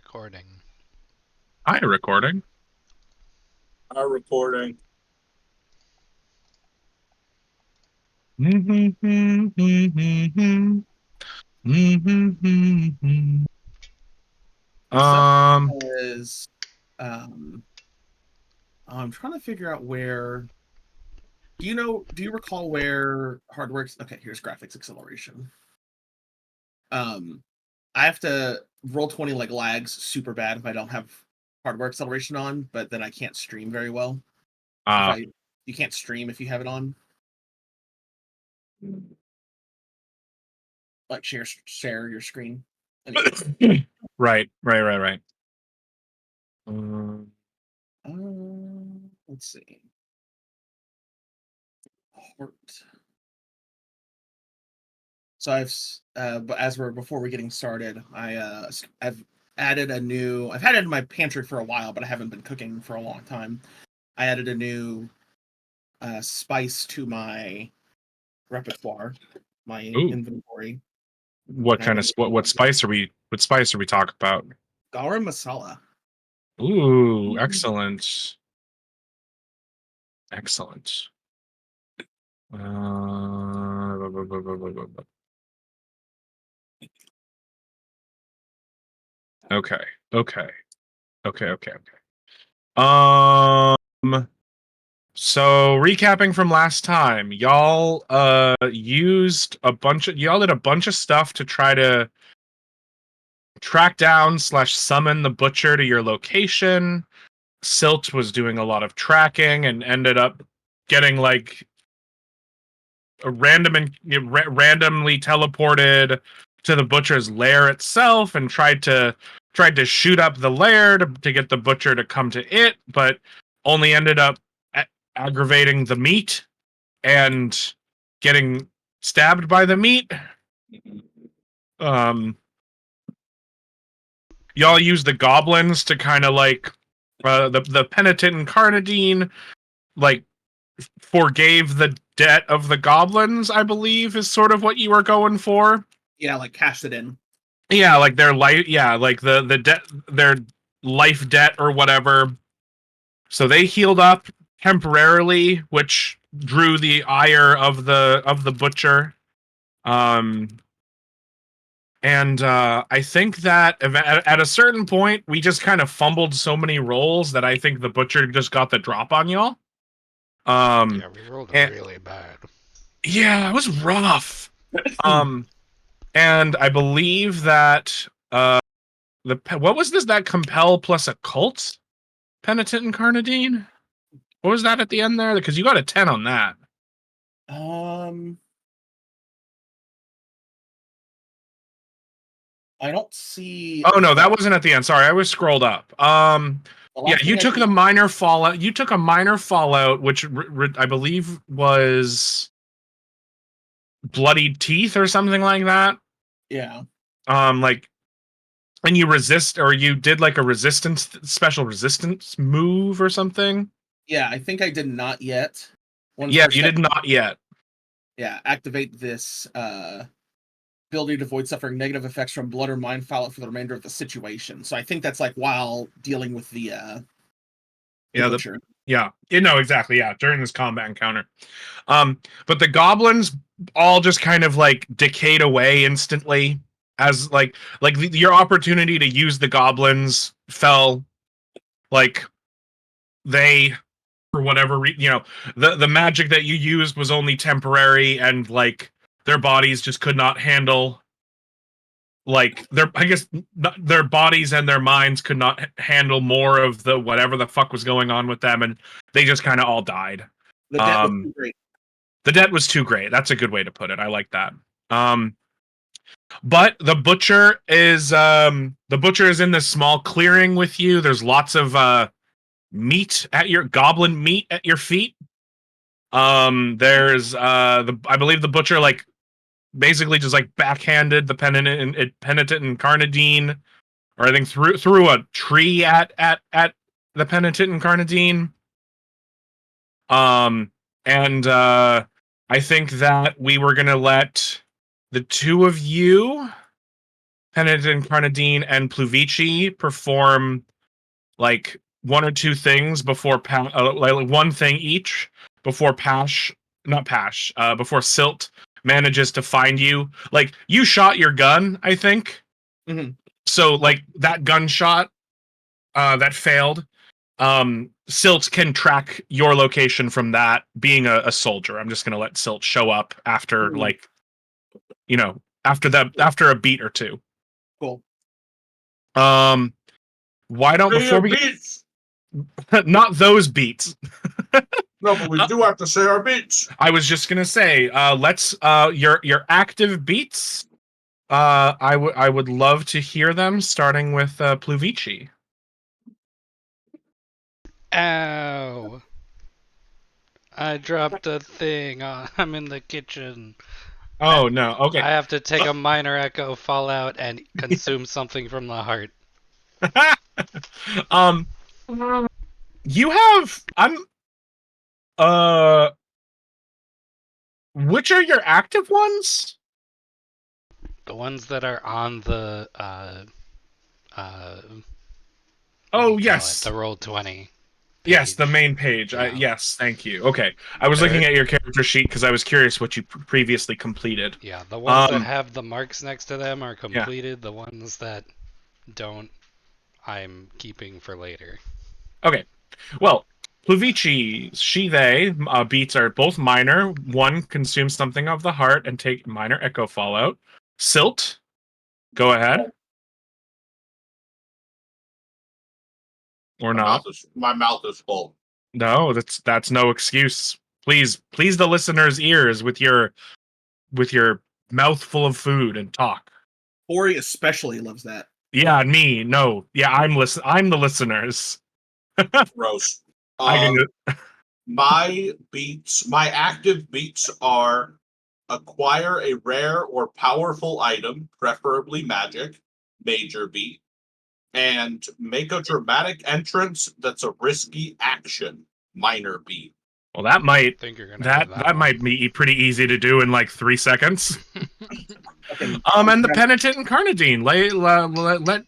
recording. Hi, recording. Our recording. So Um, is um I'm trying to figure out where do you recall where Hardworks okay, here's graphics acceleration. Um I have to roll 20 like lags super bad if I don't have hardware acceleration on, but then I can't stream very well. If uh, I You can't stream if you have it on. Like share your screen. Anyway. right. Um, Let's see. Heart. So but as we're before we're getting started, I've I've had it in my pantry for a while, but I haven't been cooking for a long time. I added a new spice to my repertoire, my ooh, inventory. what And I've kind of been what spice are we? What spice are we talking about? garam masala. Ooh, excellent, excellent. Uh, okay, okay, okay. Um, so recapping from last time, y'all y'all did a bunch of stuff to try to track down slash summon the butcher to your location. Silt was doing a lot of tracking and ended up getting like a randomly teleported to the butcher's lair itself and tried to shoot up the lair to get the butcher to come to it, but only ended up aggravating the meat and getting stabbed by the meat. Um, y'all use the goblins to kind of like the penitent and Carnadine like forgave the debt of the goblins, I believe, is sort of what you were going for. Yeah, like cashed it in. Yeah, like their life, yeah, like the debt, their life debt or whatever. So they healed up temporarily, which drew the ire of the butcher. Um, and I think that at a certain point, we just kind of fumbled so many rolls that I think the butcher just got the drop on y'all. Um, Yeah, we rolled and really bad. yeah, it was rough. Um, and I believe that what was this that compel plus a cult penitent and Carnadine? What was that at the end there? Because you got a 10 on that. um, I don't see Oh no, that the wasn't at the end. Sorry, I was scrolled up. Yeah, last you thing I took see. the minor fallout. You took a minor fallout, which I believe was bloodied teeth or something like that. Yeah, Like, and you resist, or you did like a resistance special resistance move or something. yeah. I think I did not yet. One Yeah, first you step. did not yet. Yeah, activate this ability to avoid suffering negative effects from blood or mind fallout for the remainder of the situation. So I think that's like while dealing with the Yeah, butcher. no, exactly. Yeah, during this combat encounter. But the goblins all just kind of like decayed away instantly as your opportunity to use the goblins fell. Like they, for whatever reason, the magic that you used was only temporary, and like their bodies just could not handle like their I guess their bodies and their minds could not handle more of the whatever the fuck was going on with them, and they just kind of all died. The debt was Um, too great. the debt was too great. That's a good way to put it. I like that. Um, but the butcher is in this small clearing with you. There's lots of meat at your goblin meat at your feet. There's I believe the butcher like basically just like backhanded the penitent and Carnadine, or I think through a tree at the penitent and Carnadine. Um, and I think that we were gonna let the two of you Penitent Carnadine and Pluvici perform like one or two things before like one thing each before before Silt manages to find you. Like you shot your gun, I think. Mhm. So like that gunshot that failed. Silt can track your location from that. Being a soldier, I'm just gonna let Silt show up after like, after a beat or two. Cool. Why don't before we beats. not those beats. No, but we do have to say our beats. I was just gonna say, let's your active beats. I would love to hear them, starting with Pluvici. Ow! I dropped a thing. I'm in the kitchen. Oh no, okay. I have to take a minor echo fallout and consume something from the heart. You have which are your active ones? The ones that are on the Oh yes, the Roll20. yes, the page. main page. Yeah. Yes, thank you. Okay, I was looking at your character sheet because I was curious what you previously completed. Yeah, the ones that have the marks next to them are completed. The ones that don't, I'm keeping for later. Okay, well, Pluvici, they beats are both minor. One consumes something of the heart and take minor echo fallout. Silt, go ahead. Or not. My mouth is full. No, that's no excuse. Please the listeners' ears with your mouthful of food and talk. Ori especially loves that. Yeah, me. No. Yeah, I'm the listeners. Gross. I My beats, my active beats are acquire a rare or powerful item, preferably magic, major beat, and make a dramatic entrance that's a risky action, minor beat. Well, that might I think you're gonna have that might one. be pretty easy to do in like 3 seconds. Fucking And the Penitent and Carnadine,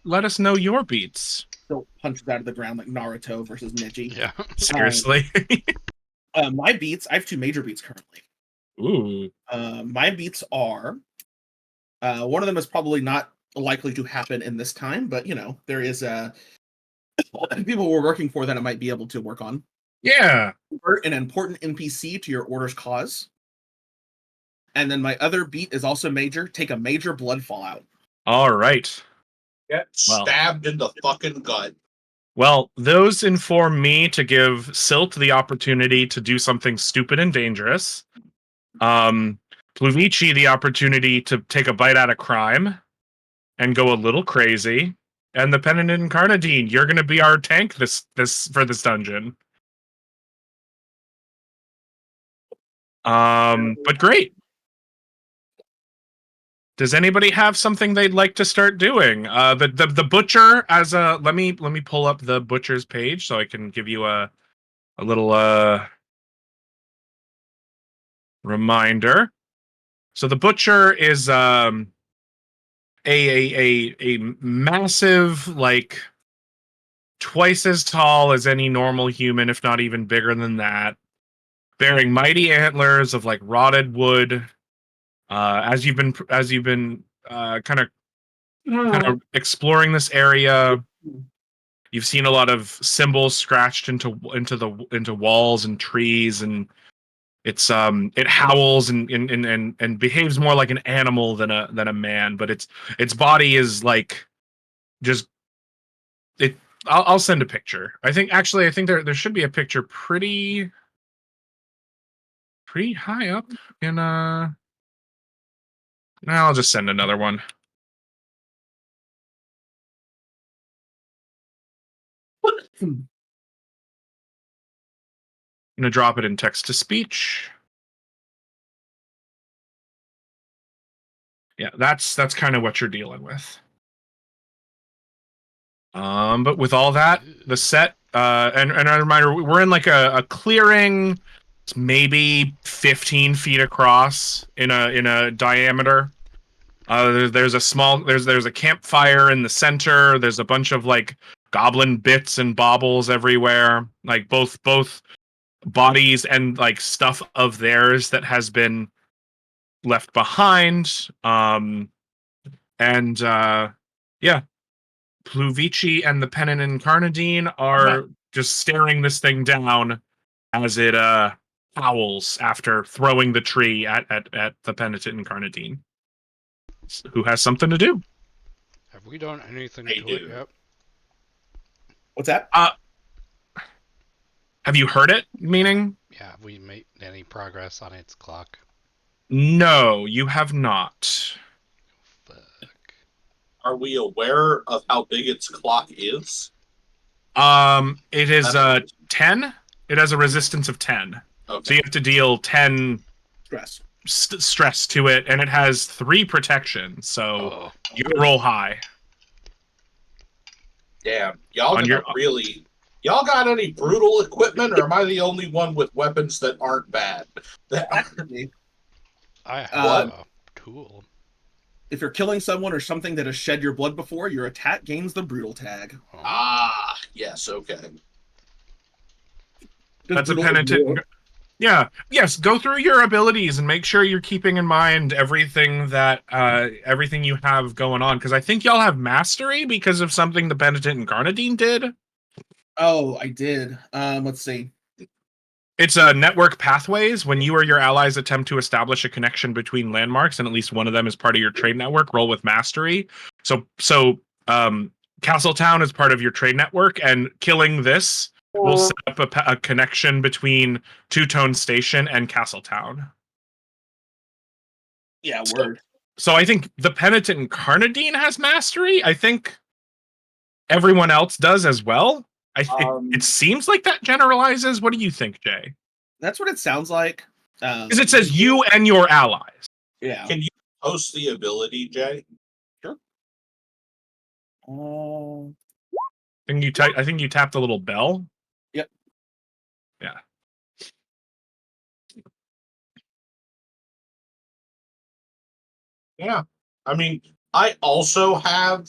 let us know your beats. still punches out of the ground like Naruto versus Neji. Yeah. Seriously. My beats, I have 2 major beats currently. Ooh. My beats are one of them is probably not likely to happen in this time, but there is people we're working for that it might be able to work on. Yeah. Convert an important NPC to your order's cause. And then my other beat is also major. Take a major blood fallout. All right. Get stabbed in the fucking gut. Well, those inform me to give Silt the opportunity to do something stupid and dangerous. Pluvici the opportunity to take a bite out of crime and go a little crazy. And the Penitent and Carnadine, you're gonna be our tank this for this dungeon. But great. Does anybody have something they'd like to start doing? The butcher as a let me pull up the butcher's page so I can give you a little reminder. So the butcher is a massive, like twice as tall as any normal human, if not even bigger than that, bearing mighty antlers of like rotted wood. As you've been kind of exploring this area, you've seen a lot of symbols scratched into walls and trees, and it's it howls and behaves more like an animal than a man, but its body is like just it. I'll send a picture. I think there should be a picture pretty high up in I'll just send another one. I'm gonna drop it in text to speech. Yeah, that's kind of what you're dealing with. But with all that, the set, and a reminder, we're in like a clearing. It's maybe 15 feet across in a diameter. There's a campfire in the center. There's a bunch of like goblin bits and baubles everywhere, like both bodies and like stuff of theirs that has been left behind. Yeah, Pluvici and the Penitent Incarnadine are just staring this thing down as it howls after throwing the tree at the Penitent Incarnadine, who has something to do. Have we done anything They to it do. yet? What's that? Have you heard it? Meaning? Yeah, have we made any progress on its clock? No, you have not. Fuck. Are we aware of how big its clock is? It is 10. It has a resistance of 10. Okay. So you have to deal 10 Stress. stress to it, and it has 3 protection. So Oh, you roll high. Damn. Y'all On got your- really. Y'all got any brutal equipment, or am I the only one with weapons that aren't bad? Actually, I have Uh, a tool. if you're killing someone or something that has shed your blood before, your attack gains the brutal tag. Oh. Ah, yes, okay. Does That's a brutal penitent. ignore- Yeah. Yes. Go through your abilities and make sure you're keeping in mind everything that everything you have going on. Because I think y'all have mastery because of something the Penitent Incarnadine did. Oh, I did. Let's see. It's a network pathways. When you or your allies attempt to establish a connection between landmarks, and at least one of them is part of your trade network, roll with mastery. So Castletown is part of your trade network, and killing this will set up a connection between Two Tone Station and Castletown. Yeah, word. So I think the Penitent Incarnadine has mastery. I think everyone else does as well. It seems like that generalizes. What do you think, Jay? That's what it sounds like. Because it says you and your allies. Yeah. Can you post the ability, Jay? Uh, I think you tapped the little bell. Yep. Yeah. Yeah. I mean, I also have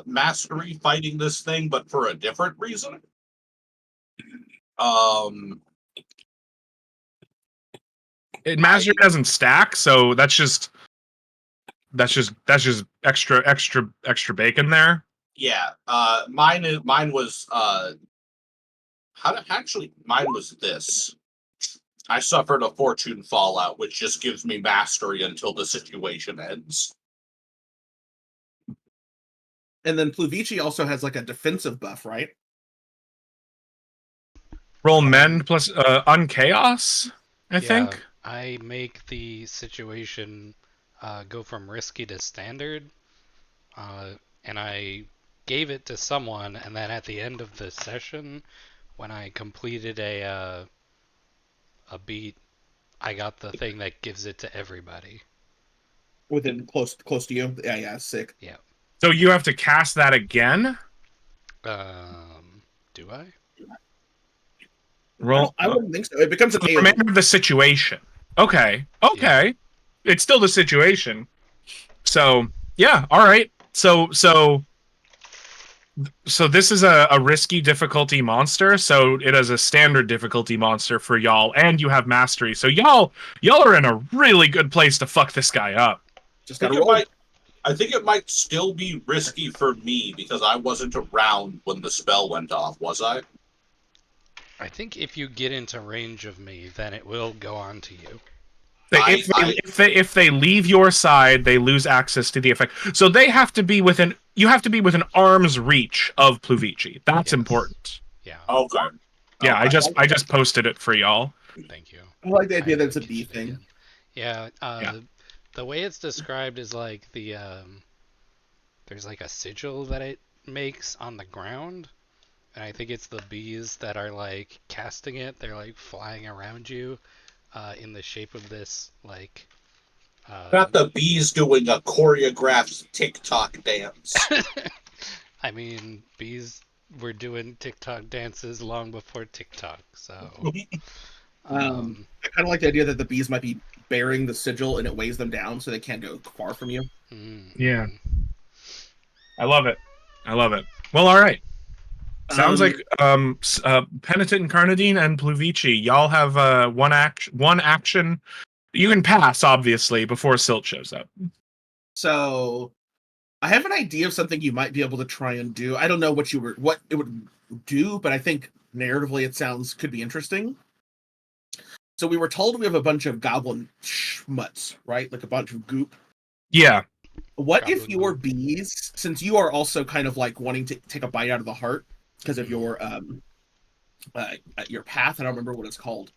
mastery fighting this thing, but for a different reason. Mastery doesn't stack, so that's just extra bacon there. Yeah. Mine was mine was this. I suffered a fortune fallout, which just gives me mastery until the situation ends. and then Pluvici also has like a defensive buff, right? Roll mend plus unchaos, I think. I make the situation go from risky to standard, and I gave it to someone, and then at the end of the session, when I completed a beat, I got the thing that gives it to everybody. Within close to you. Yeah, sick. So you have to cast that again. Do I? Roll. I wouldn't think so. It becomes an the AoE. remainder of the situation. Okay. Yeah. It's still the situation. So yeah, all right. So this is a risky difficulty monster. So it is a standard difficulty monster for y'all, and you have mastery. So y'all are in a really good place to fuck this guy up. Just I gotta think, roll. I think it might still be risky for me because I wasn't around when the spell went off, was I? I think if you get into range of me, then it will go on to you. If they leave your side, they lose access to the effect. So they have to be within. You have to be within arm's reach of Pluvici. That's Yes. important. Yeah. Okay. Yeah, Okay. I just posted it for y'all. Thank you. I like the idea I that it's a didn't B catch it thing. again. Yeah, Yeah. The way it's described is like there's like a sigil that it makes on the ground, and I think it's the bees that are like casting it. They're like flying around you, in the shape of this like. Not the bees doing a choreographed TikTok dance. I mean, bees were doing TikTok dances long before TikTok, so. I kind of like the idea that the bees might be bearing the sigil and it weighs them down so they can't go far from you. Yeah. I love it. I love it. Well, all right. Sounds like Penitent and Carnadine and Pluvici, y'all have one action. You can pass, obviously, before Silt shows up. So I have an idea of something you might be able to try and do. I don't know what it would do, but I think narratively it could be interesting. So we were told we have a bunch of goblin schmutz, right? Like a bunch of goop. Yeah. What if your bees, since you are also kind of like wanting to take a bite out of the heart because of your path, I don't remember what it's called.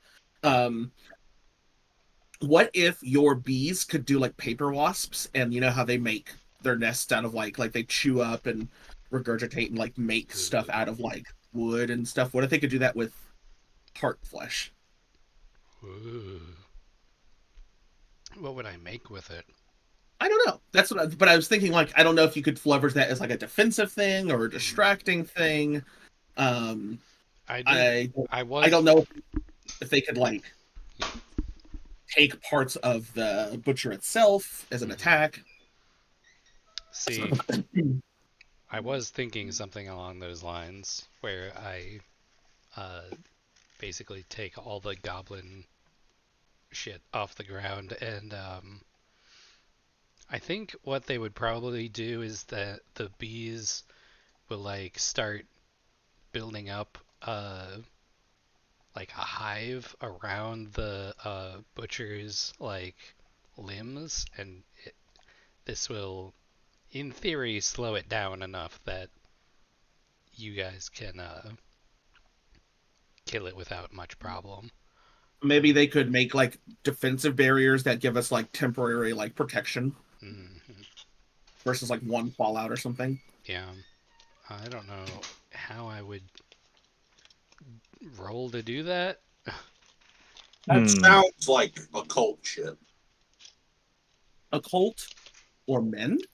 What if your bees could do like paper wasps, and you know how they make their nests out of like they chew up and regurgitate and like make stuff out of like wood and stuff? What if they could do that with heart flesh? Ooh. What would I make with it? I don't know. That's but I was thinking, like, I don't know if you could leverage that as like a defensive thing or a distracting thing. I don't know if they could like take parts of the butcher itself as an attack. See, I was thinking something along those lines where I basically take all the goblin shit off the ground, and I think what they would probably do is that the bees will like start building up like a hive around the butcher's like limbs, and this will in theory slow it down enough that you guys can kill it without much problem. Maybe they could make like defensive barriers that give us like temporary like protection versus like one fallout or something. Yeah, I don't know how I would roll to do that. That sounds like occult shit. Occult or mend?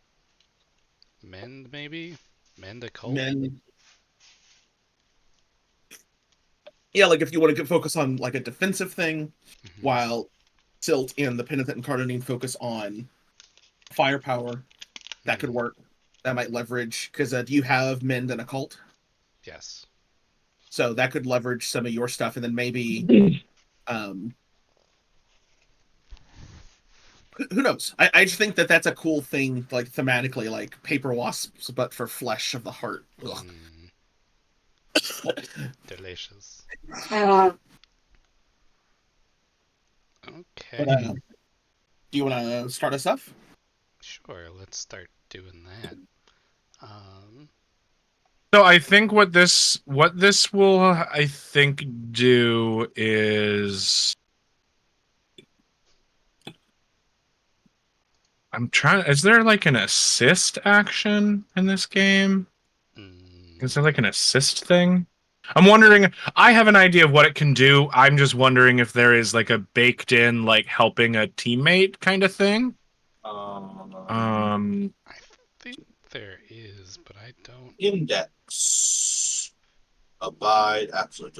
Mend, maybe? Mend occult? Mend. Yeah, like if you want to focus on like a defensive thing, while Silt and the Penitent and Carnadine focus on firepower, that could work. That might leverage, because do you have Mend and Occult? Yes. So that could leverage some of your stuff, and then maybe who knows? I just think that's a cool thing, like thematically, like paper wasps, but for flesh of the heart. Delicious. Okay. Do you want to start us off? Sure, let's start doing that. So I think what this will I think do is I'm trying. Is there like an assist action in this game? Is there like an assist thing? I'm wondering. I have an idea of what it can do. I'm just wondering if there is like a baked in like helping a teammate kind of thing. I think there is, but I don't. Index. Abide. Absolute.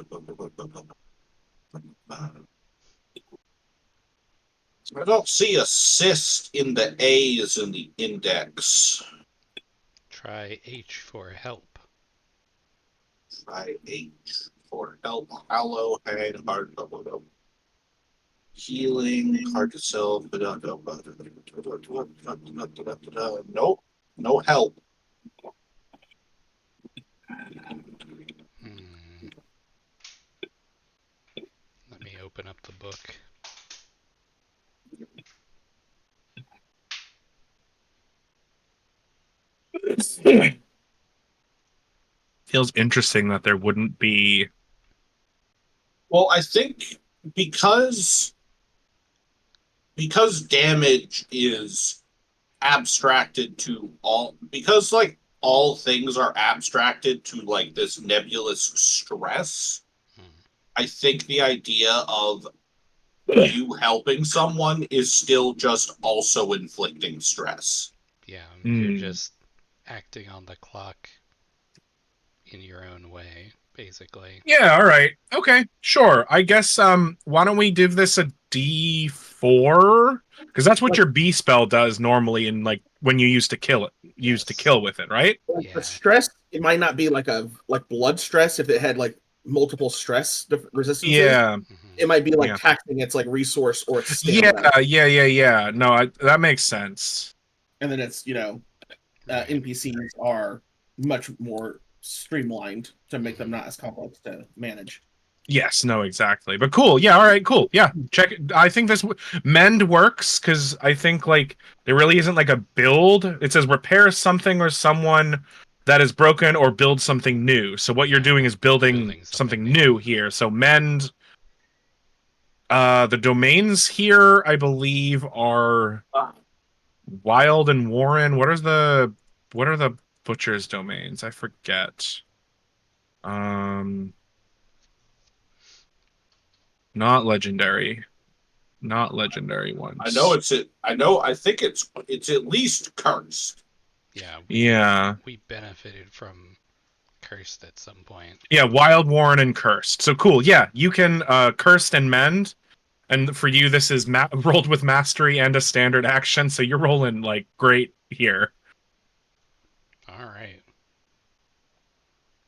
I don't see assist in the A's in the index. Try H for help. Try H for help. Hallow, hand, hard, healing, hard to self. Nope. No help. Let me open up the book. Feels interesting that there wouldn't be. Well, I think because damage is abstracted to all, because like all things are abstracted to like this nebulous stress. I think the idea of you helping someone is still just also inflicting stress. Yeah, you're just acting on the clock. in your own way, basically. Yeah, all right. Okay, sure. I guess why don't we give this a D4? Because that's what your B spell does normally in like when you used to kill it, used to Yes. kill with it, right? Like Yeah. the stress, it might not be like blood stress if it had like multiple stress resistances. Yeah. Hmm. It might be like Yeah. taxing its like resource or its Yeah, stamina, yeah. No, that makes sense. and then it's Right. NPCs are much more streamlined to make them not as complex to manage. Yes, no, exactly. But cool. Yeah, all right, cool. Yeah, check it. I think this mend works because I think like there really isn't like a build. It says repair something or someone that is broken or build something new. So what you're Yeah, doing is building building something something new here. So mend. The domains here, I believe, are Wild and Warren. What are the butcher's domains? I forget. Um, not legendary. Not legendary I know ones. it's it. I know. I think it's at least cursed. Yeah, Yeah. we benefited from Cursed at some point. Yeah, Wild, Warren, and Cursed. So cool. Yeah, you can Cursed and Mend. And for you, this is rolled with Mastery and a standard action. So you're rolling like great here. All right.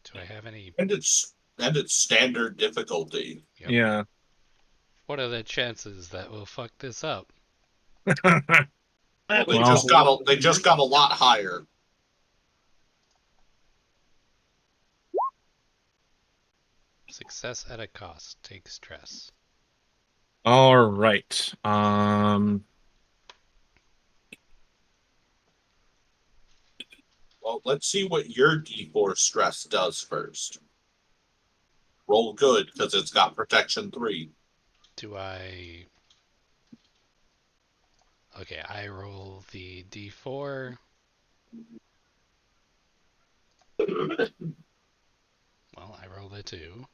Do I have any? And it's standard difficulty. Yep. Yeah. What are the chances that we'll fuck this up? Well, they just got a lot higher. Success at a cost. Take stress. All right. Well, let's see what your D4 stress does first. Roll good because it's got protection 3. Do I? Okay, I roll the d4. Well, I rolled a 2.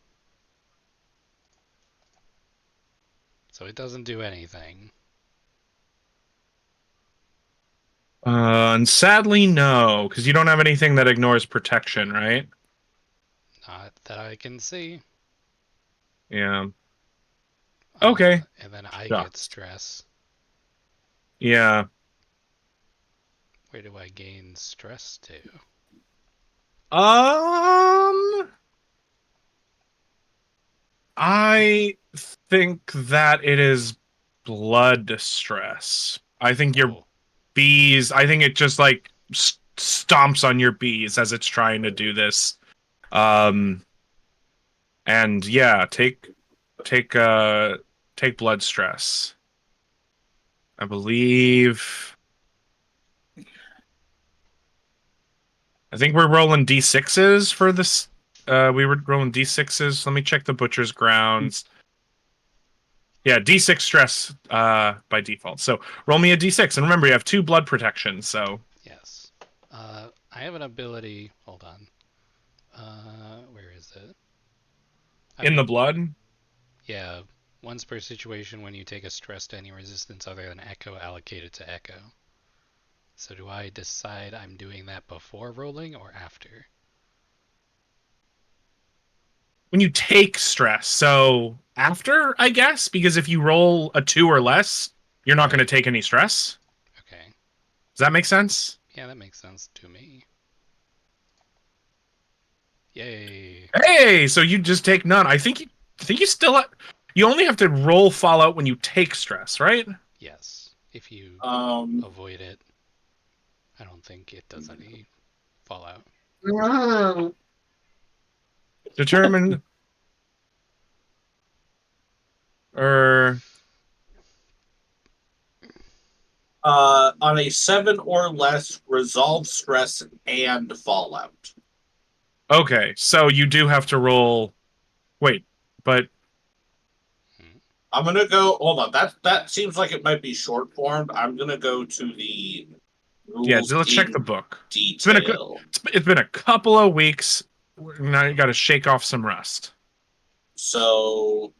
So it doesn't do anything. And sadly, no, because you don't have anything that ignores protection, right? Not that I can see. Yeah. Okay. And then I get Shucks. stress. Yeah. Where do I gain stress to? I think that it is blood stress. I think your Oh, bees. I think it just like stomps on your bees as it's trying to do this. Um, and yeah, take take blood stress. I believe. I think we're rolling d6s for this. We were rolling d6s. Let me check the butcher's grounds. Yeah, d6 stress by default. So roll me a d6, and remember you have 2 blood protections. So yes. I have an ability. Hold on. Where is it? in the blood. Yeah, once per situation when you take a stress to any resistance other than Echo allocated to Echo. So do I decide I'm doing that before rolling or after? When you take stress. So after, I guess, because if you roll a 2 or less, you're not going to Right. take any stress. Okay. Does that make sense? Yeah, that makes sense to me. Yay. Hey, so you just take none. I think you still you only have to roll Fallout when you take stress, right? Yes. If you Um, avoid it, I don't think it does any fallout. Determine or on a 7 or less, resolve stress and fallout. okay, so you do have to roll. Wait, but I'm gonna go. Hold on. That seems like it might be short formed. I'm gonna go to the yeah, rules let's check the in book. detail. It's been a couple of weeks. Now you got to shake off some rust. So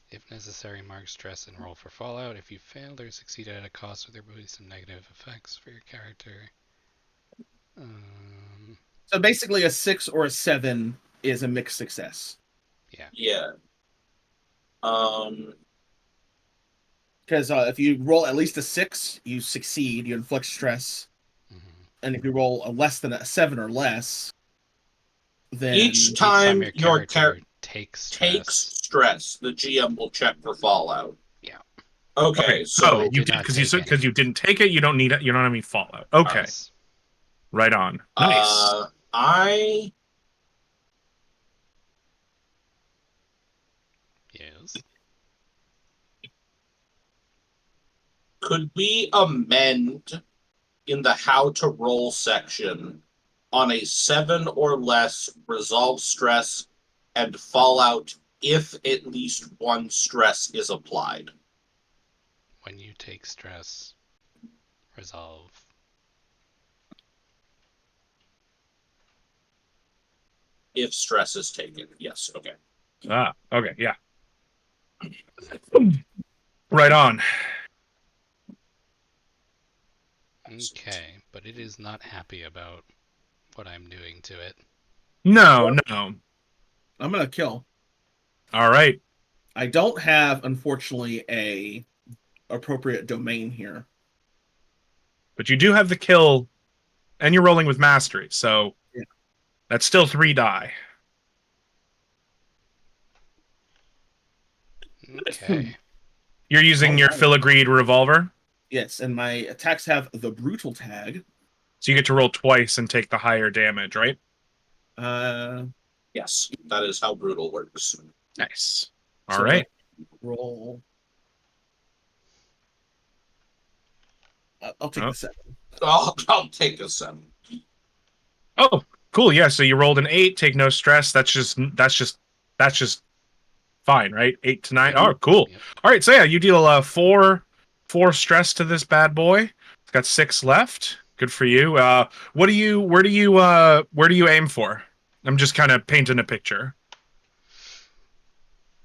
If necessary, mark stress and roll for fallout. If you failed or succeeded at a cost, there will be some negative effects for your character. So basically, a 6 or a 7 is a mixed success. Yeah. Um. Because if you roll at least a 6, you succeed, you inflict stress. Mhm. And if you roll a less than a 7 or less, then Each time your character takes takes stress. stress, the GM will check for fallout. Yeah. Okay, so Oh, I you did did not because you take said because any. you didn't take it. You don't need it. You don't have any fallout. Okay, Yes. right on. Nice. I Yes. could we amend in the how to roll section on a 7 or less resolve stress and fallout if at least one stress is applied. When you take stress, resolve. If stress is taken. Yes, okay. Okay, yeah. Right on. Okay, but it is not happy about what I'm doing to it. No, Well- no. I'm going to kill. All right. I don't have, unfortunately, a appropriate domain here. But you do have the kill, and you're rolling with mastery, so Yeah. that's still 3 die. Okay. You're using your Alright. filigreed revolver, Yes, and my attacks have the brutal tag. so you get to roll twice and take the higher damage, right? Yes, that is how brutal works. Nice. All So right. roll. I'll take Oh. the 7. I'll take a 7. Oh, cool. Yeah. So you rolled an 8. Take no stress. That's just fine, right? 8 to 9. Yep. Oh, cool. Yep. All right. So yeah, you deal 4 stress to this bad boy. It's got 6 left. Good for you. Where do you aim for? I'm just kind of painting a picture.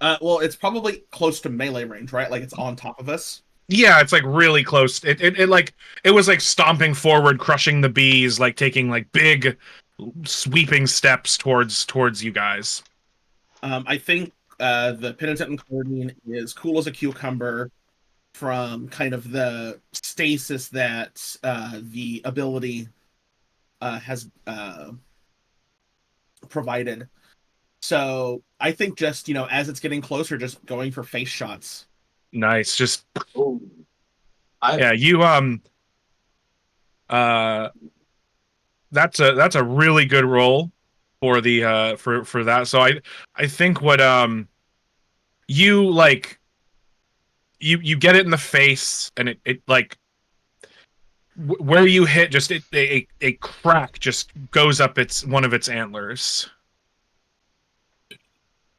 Well, it's probably close to melee range, right? Like it's on top of us. Yeah, it's like really close. It was like stomping forward, crushing the bees, like taking like big sweeping steps towards you guys. I think the penitent and Chlordine is cool as a cucumber from kind of the stasis that the ability has provided. So I think just, as it's getting closer, just going for face shots. Nice. Just Ooh. yeah, you uh that's a really good roll for the for that. So I think what you like you get it in the face and it like where you hit just a crack just goes up one of its antlers.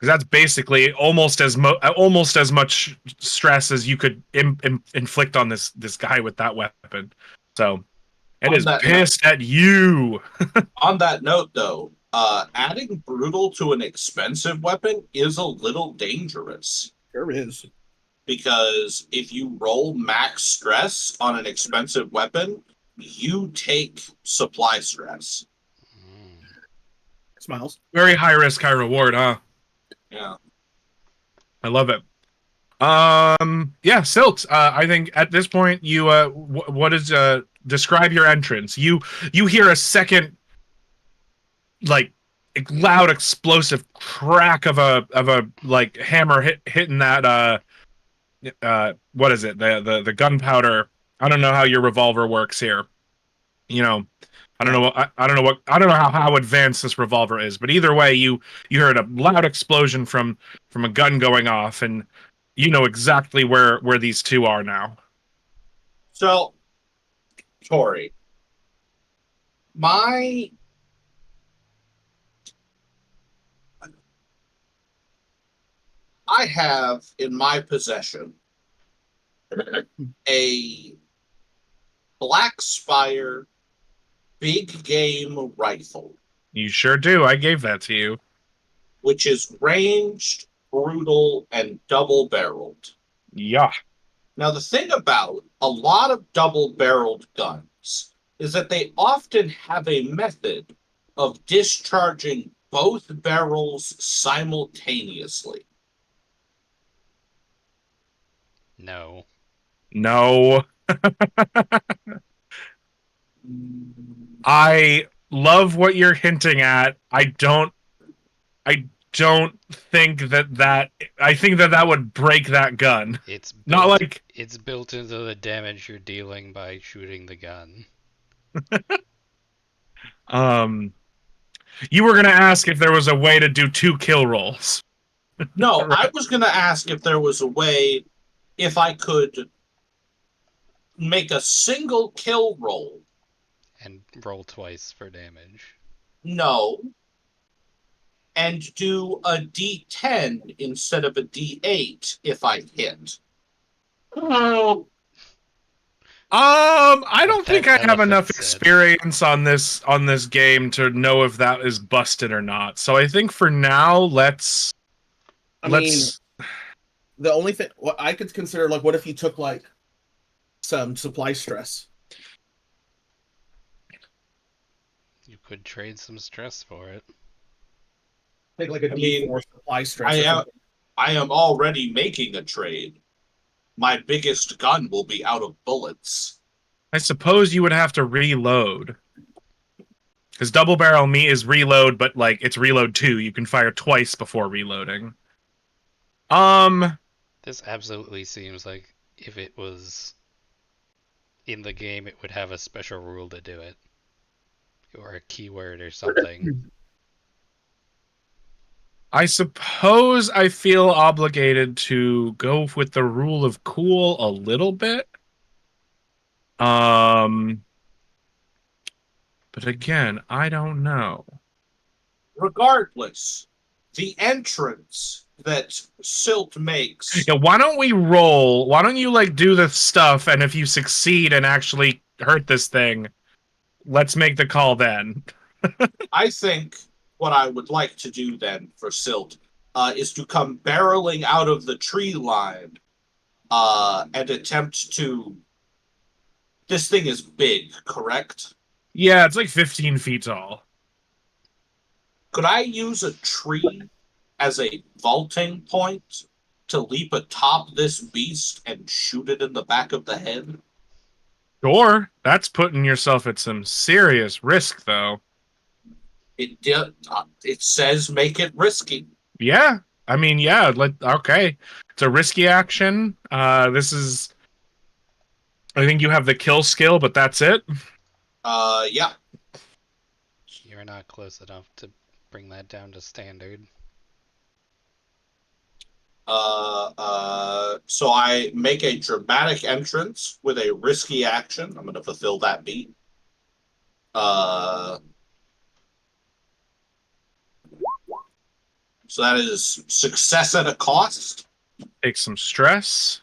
Because that's basically almost as much stress as you could inflict on this guy with that weapon. So it is pissed at you. On that note, though, adding brutal to an expensive weapon is a little dangerous. Sure is. Because if you roll max stress on an expensive weapon, you take supply stress. Mm. Smiles. Very high risk, high reward, huh? Yeah. I love it. Yeah, Silt. I think at this point you what is describe your entrance. You hear a second like loud explosive crack of a like hammer hitting that what is it? The gunpowder. I don't know how your revolver works here. I don't know I don't know how advanced this revolver is, but either way you heard a loud explosion from a gun going off, and you know exactly where these two are now. So, Tori, I have in my possession a Black Spire big game rifle, You sure do. I gave that to you. which is ranged, brutal, and double barreled. Yeah. Now, the thing about a lot of double barreled guns is that they often have a method of discharging both barrels simultaneously? No. No. I love what you're hinting at. I don't think that I think that would break that gun. It's Not built like it's built into the damage you're dealing by shooting the gun. um you were going to ask if there was a way to do 2 kill rolls. No, I Right. was going to ask if there was a way, if I could make a single kill roll. And roll twice for damage. No. And do a D10 instead of a D8 if I hit. I What don't that think I have elephant enough said. experience on this game to know if that is busted or not. So I think for now let's I mean, let's the only thing what I could consider, like, what if you took like some supply stress? You could trade some stress for it. Take like a I mean, D4 supply stress or I something. am already making a trade. My biggest gun will be out of bullets. I suppose you would have to reload. Because double barrel meat is reload, but like it's reload 2. You can fire twice before reloading. This absolutely seems like if it was in the game, it would have a special rule to do it. Or a keyword or something. I suppose I feel obligated to go with the rule of cool a little bit. But again, I don't know. Regardless, the entrance that Silt makes. Yeah, why don't we roll? Why don't you like do the stuff, and if you succeed and actually hurt this thing, let's make the call then. I think what I would like to do then for Silt is to come barreling out of the tree line and attempt to. This thing is big, correct? Yeah, it's like 15 feet tall. Could I use a tree as a vaulting point to leap atop this beast and shoot it in the back of the head? Sure, that's putting yourself at some serious risk, though. It says make it risky. Yeah, I mean, yeah. Okay, it's a risky action. This is. I think you have the kill skill, but that's it. Yeah. You're not close enough to bring that down to standard. So I make a dramatic entrance with a risky action. I'm going to fulfill that beat. So that is success at a cost. Take some stress.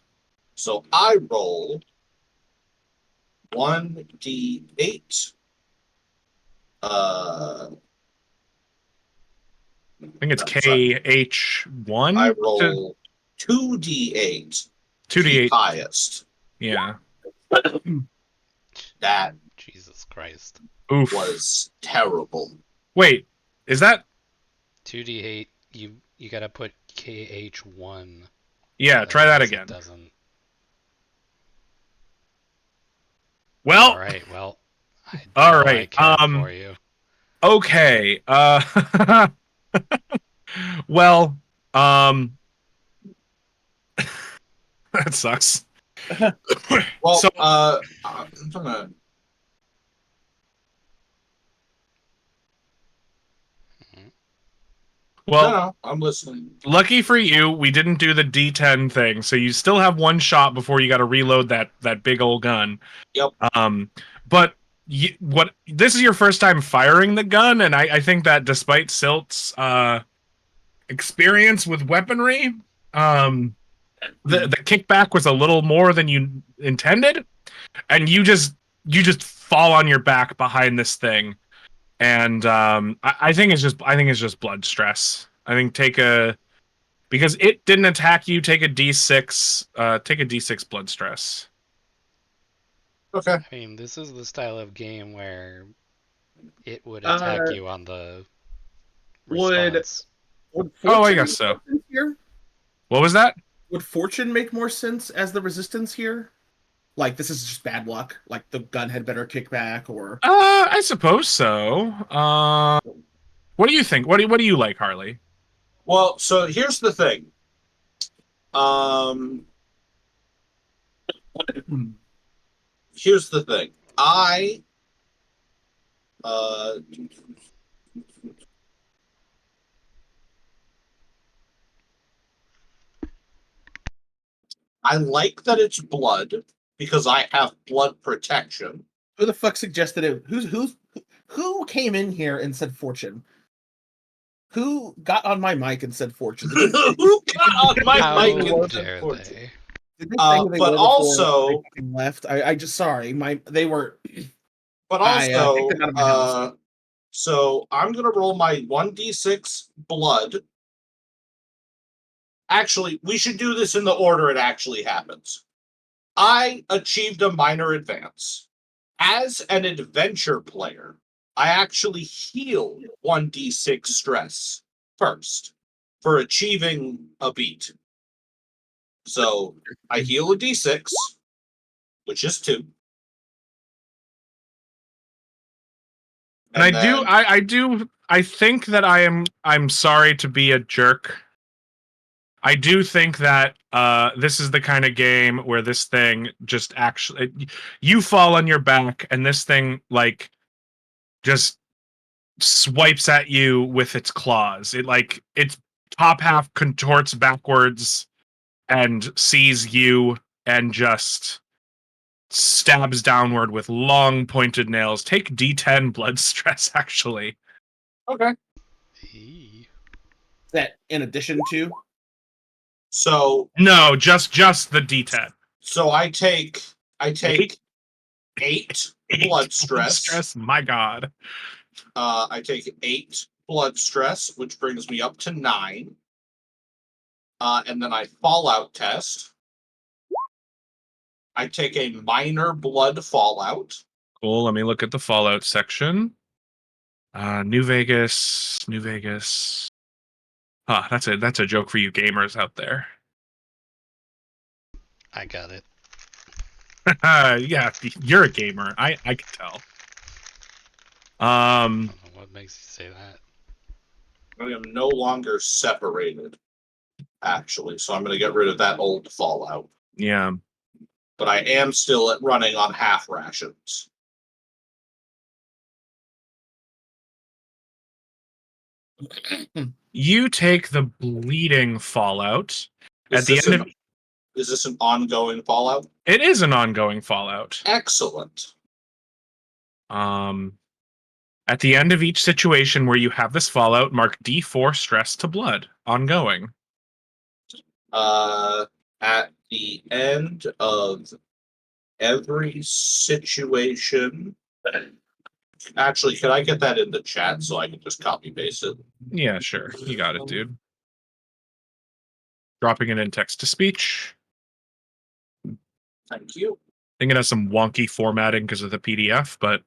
So I roll 1d8. I think it's I'm sorry. KH1. I roll 2d8. 2d8. Highest. Yeah. That Jesus Christ. Oof. was terrible. Wait, is that? 2d8, you gotta put KH1. Yeah, try that Otherwise again. It doesn't. Well, Alright, well. I do all all right, I can for you. okay. Well, that sucks. Well, So- I'm gonna. Well, No, I'm listening. lucky for you, we didn't do the D10 thing, so you still have one shot before you got to reload that big old gun. Yep. But what this is your first time firing the gun, and I think that despite Silt's experience with weaponry, the kickback was a little more than you intended, and you just fall on your back behind this thing. And I think it's just blood stress. I think because it didn't attack you, take a d6. Take a d6 blood stress. Okay. I mean, this is the style of game where it would Uh, attack you on the would response. would Oh, I fortune guess make so. more sense here? What was that? Would fortune make more sense as the resistance here? Like this is just bad luck. Like the gun had better kick back, or I suppose so. What do you think? What do you like, Harley? Well, so here's the thing. Um, here's the thing. Uh, I like that it's blood because I have blood protection. who the fuck suggested it? Who came in here and said fortune? Who got on my mic and said fortune? Who got on my How mic and dare fortune? they? Did they say who they But were before also, they fucking left? I just sorry. They were. but I also, kicked them out of my house. so I'm gonna roll my 1d6 blood. Actually, we should do this in the order it actually happens. I achieved a minor advance. As an adventure player, I actually heal 1d6 stress first for achieving a beat. So I heal a d6, which is 2. And I then, do I think that I'm sorry to be a jerk. I do think that this is the kind of game where this thing just actually you fall on your back and this thing like just swipes at you with its claws. Its top half contorts backwards and sees you and just stabs downward with long pointed nails. Take D10 blood stress actually. okay. Eee. That in addition to So No, just the D10. so I take 8 blood stress. My god. I take 8 blood stress, which brings me up to 9. And then I fallout test. I take a minor blood fallout. Cool. Let me look at the Fallout section. New Vegas. Huh, that's a joke for you gamers out there. I got it. Yeah, you're a gamer. I can tell. I don't know what makes you say that. I am no longer separated, actually, so I'm going to get rid of that old fallout. Yeah. But I am still running on half rations. You take the bleeding Fallout. Is this an ongoing fallout? It is an ongoing Fallout. Excellent. At the end of each situation where you have this Fallout, mark D4 stress to blood. Ongoing. At the end of every situation. Actually, could I get that in the chat so I can just copy paste it? Yeah, sure. You got it, dude. Dropping it in text to speech. Thank you. I think it has some wonky formatting because of the PDF, but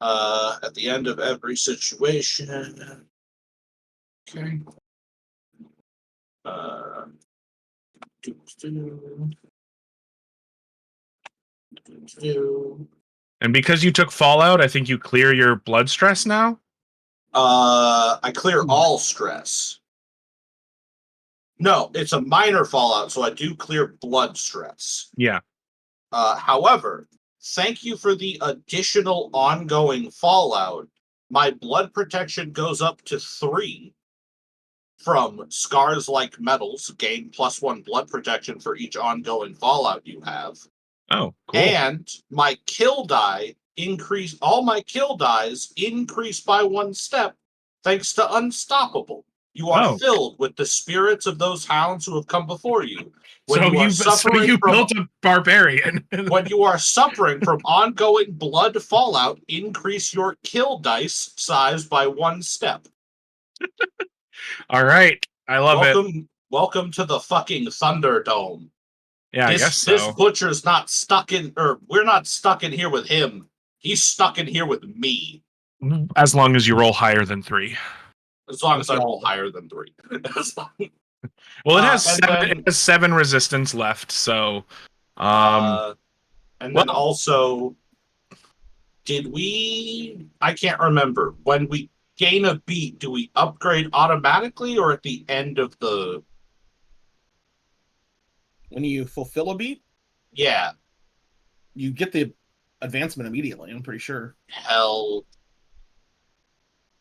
At the end of every situation. Okay. and because you took Fallout, I think you clear your blood stress now. I clear all stress. No, it's a minor fallout, so I do clear blood stress. Yeah. However, thank you for the additional ongoing fallout. My blood protection goes up to 3 from Scars Like Metals, gain +1 blood protection for each ongoing fallout you have. Oh, cool. And my kill die increase. All my kill dies increase by 1 step thanks to Unstoppable. You are filled with the spirits of those hounds who have come before you. So you built a barbarian. When you are suffering from ongoing blood fallout, increase your kill dice size by 1 step. All right. I love it. Welcome to the fucking Thunderdome. Yeah, I guess so. This butcher's not stuck in, or we're not stuck in here with him. He's stuck in here with me. As long as you roll higher than 3. As long as I roll higher than 3. As long- Well, it has and 7. then- It has 7 resistance left. So, and then well- also, did we? I can't remember. When we gain a beat, do we upgrade automatically or at the end of the? When you fulfill a beat, Yeah. you get the advancement immediately. I'm pretty sure. Hell.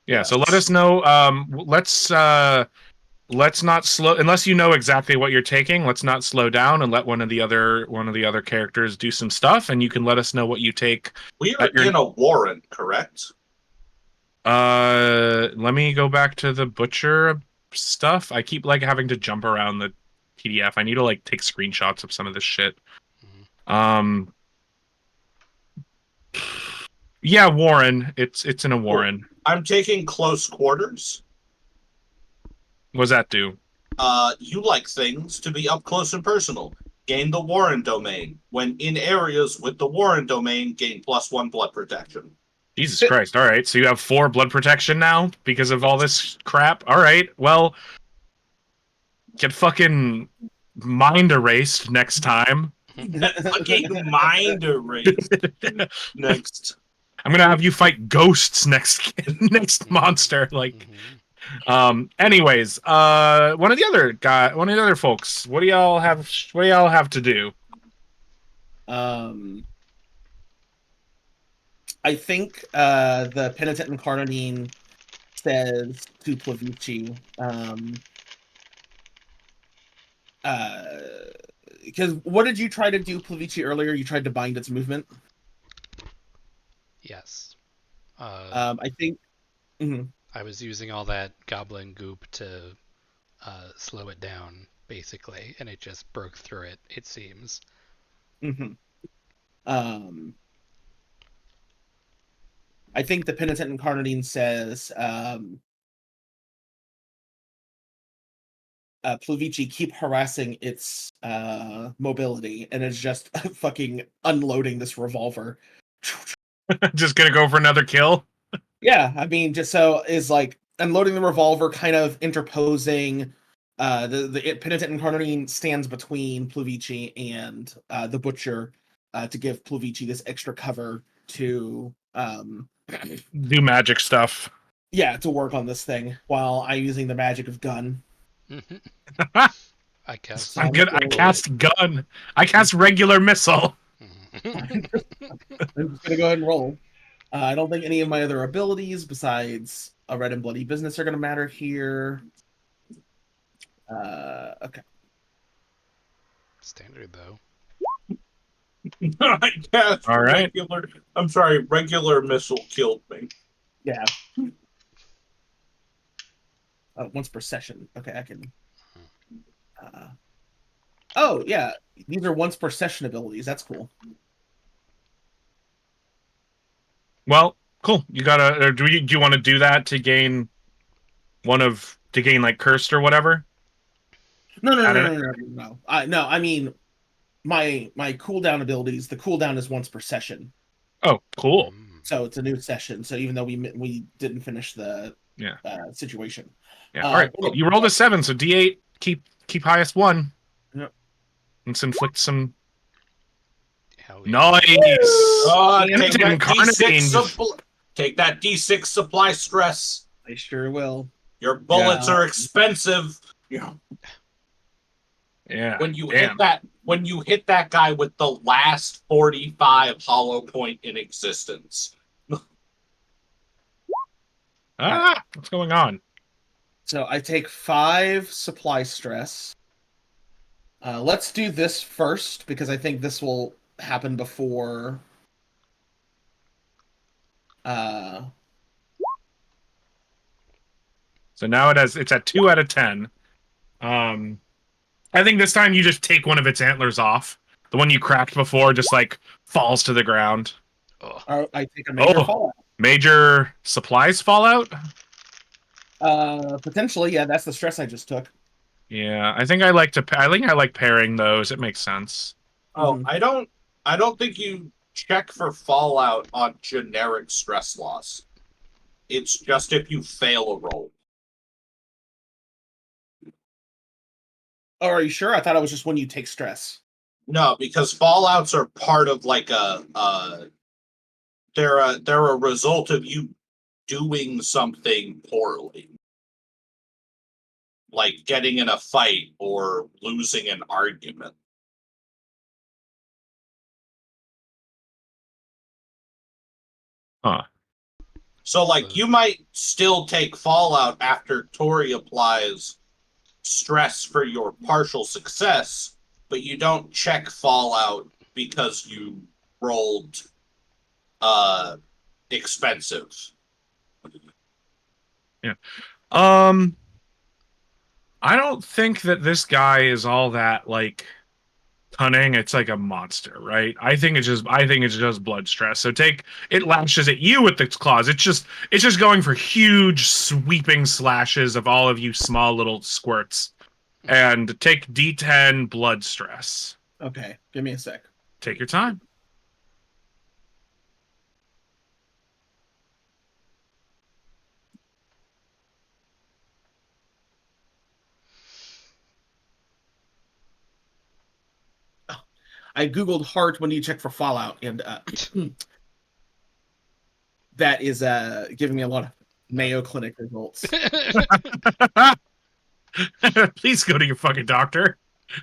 yeah. So let us know. Let's not slow unless you know exactly what you're taking. Let's not slow down and let one of the other characters do some stuff, and you can let us know what you take. We are in a warrant, correct? Let me go back to the butcher stuff. I keep like having to jump around the PDF. I need to like take screenshots of some of this shit. Yeah, Warren. It's in a Warren. I'm taking close quarters. What does that do? You like things to be up close and personal. Gain the Warren domain. When in areas with the Warren domain, gain +1 blood protection. Jesus Christ. All right. So you have 4 blood protection now because of all this crap. All right. Well, get fucking mind erased next time. Fucking mind erased. Next. I'm going to have you fight ghosts next monster like anyways, one of the other folks, what do y'all have to do? I think the penitent incarnadine says to Plavici, because what did you try to do, Plavici, earlier? You tried to bind its movement. Yes. I think. Mm-hmm. I was using all that goblin goop to slow it down, basically, and it just broke through it, it seems. Mm-hmm. I think the penitent incarnadine says, Plavici, keep harassing its mobility, and is just fucking unloading this revolver. Just gonna go for another kill? Yeah, I mean, just so is like unloading the revolver, kind of interposing. The penitent incarnadine stands between Plavici and the butcher to give Plavici this extra cover to do magic stuff. Yeah, to work on this thing while I'm using the magic of gun. I cast. I cast gun. I cast regular missile. I'm just gonna go ahead and roll. I don't think any of my other abilities besides a red and bloody business are gonna matter here. Okay. Standard though. I guess. All right. Regular missile killed me. Yeah. Once per session. Okay, I can. Oh yeah, these are once per session abilities. That's cool. Well, cool. You gotta. Do you want to do that to gain like cursed or whatever? No. No, I mean, my cooldown abilities. The cooldown is once per session. Oh, cool. So it's a new session. So even though we didn't finish the situation. Yeah. All right. Cool. You rolled a 7, so D8 keep highest 1. Yep. Let's inflict some. Hell yeah. Nice. Take that D6 supply stress. I sure will. Your bullets are expensive. Yeah. When you hit that guy with the last 45 hollow point in existence. What's going on? So I take 5 supply stress. Let's do this first because I think this will happen before. So now it's at 2 out of 10. I think this time you just take one of its antlers off. The one you cracked before just like falls to the ground. I take a major fallout. Major supplies fallout? Potentially, yeah. That's the stress I just took. Yeah, I think I like pairing those. It makes sense. Oh, I don't think you check for Fallout on generic stress loss. It's just if you fail a roll. Oh, are you sure? I thought it was just when you take stress. No, because Fallouts are part of like they're a result of you doing something poorly. Like getting in a fight or losing an argument. Huh. So, like, you might still take Fallout after Tori applies stress for your partial success, but you don't check Fallout because you rolled expensive. Um, I don't think that this guy is all that like cunning. It's like a monster, right? I think it's just blood stress. So take it lashes at you with its claws. It's just going for huge sweeping slashes of all of you small little squirts. And take D10 blood stress. Okay, give me a sec. Take your time. I googled heart when you check for Fallout, and that is giving me a lot of Mayo Clinic results. Please go to your fucking doctor.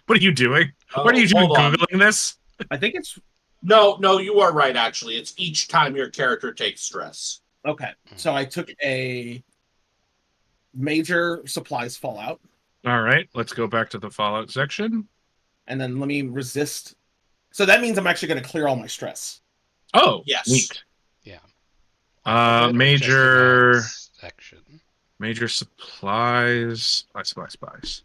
What are you doing? Oh, What are you doing hold on. Googling this? I think it's No, you are right, actually. It's each time your character takes stress. okay. So I took a major supplies Fallout, All right, let's go back to the Fallout section. and then let me resist. So that means I'm actually going to clear all my stress. Oh, Yes. neat. Yeah. Alphabet or just in Major that section? major supplies. Spies.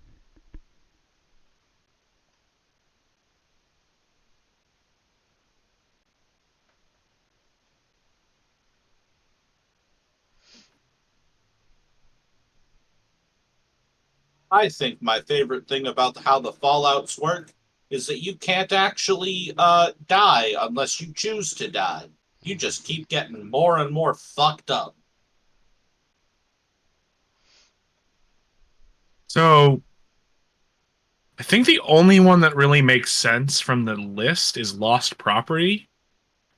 I think my favorite thing about how the Fallouts work is that you can't actually die unless you choose to die. You just keep getting more and more fucked up. So I think the only one that really makes sense from the list is lost property.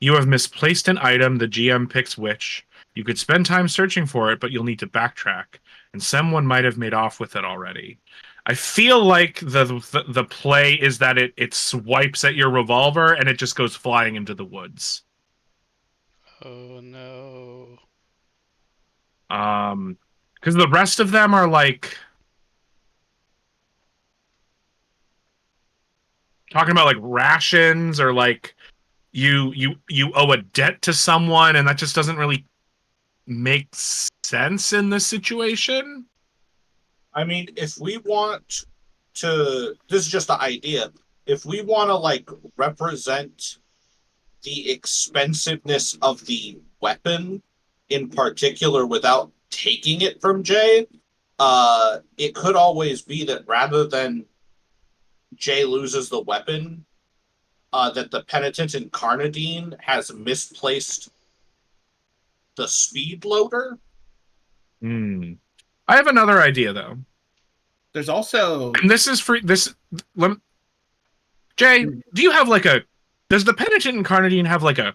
You have misplaced an item, the GM picks which. You could spend time searching for it, but you'll need to backtrack, and someone might have made off with it already. I feel like the play is that it swipes at your revolver and it just goes flying into the woods. Oh no. Because the rest of them are like talking about like rations or like you owe a debt to someone, and that just doesn't really make sense in this situation. I mean, if we want to, this is just an idea. If we want to like represent the expensiveness of the weapon in particular without taking it from Jay, it could always be that rather than Jay loses the weapon, that the penitent Incarnadine has misplaced the speed loader. I have another idea though, There's also and this is for this. Jay, do you have like a? Does the penitent Incarnadine have like a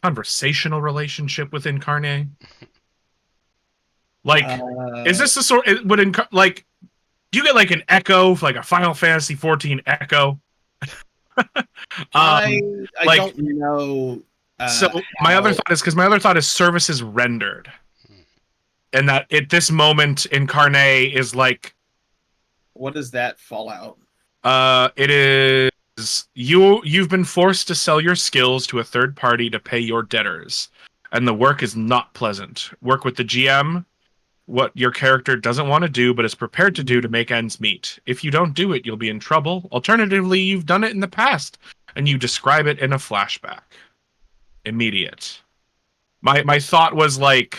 conversational relationship with Incarnate? Like, is this the sort? Would like? Do you get like an echo, like a Final Fantasy 14 echo? I like- don't know. So my other how- thought is because my other thought is services rendered, and that at this moment Incarnate is like what does that Fallout? it is you've been forced to sell your skills to a third party to pay your debtors, and the work is not pleasant. Work with the GM what your character doesn't want to do but is prepared to do to make ends meet. If you don't do it, you'll be in trouble. Alternatively, you've done it in the past, and you describe it in a flashback. Immediate. My thought was like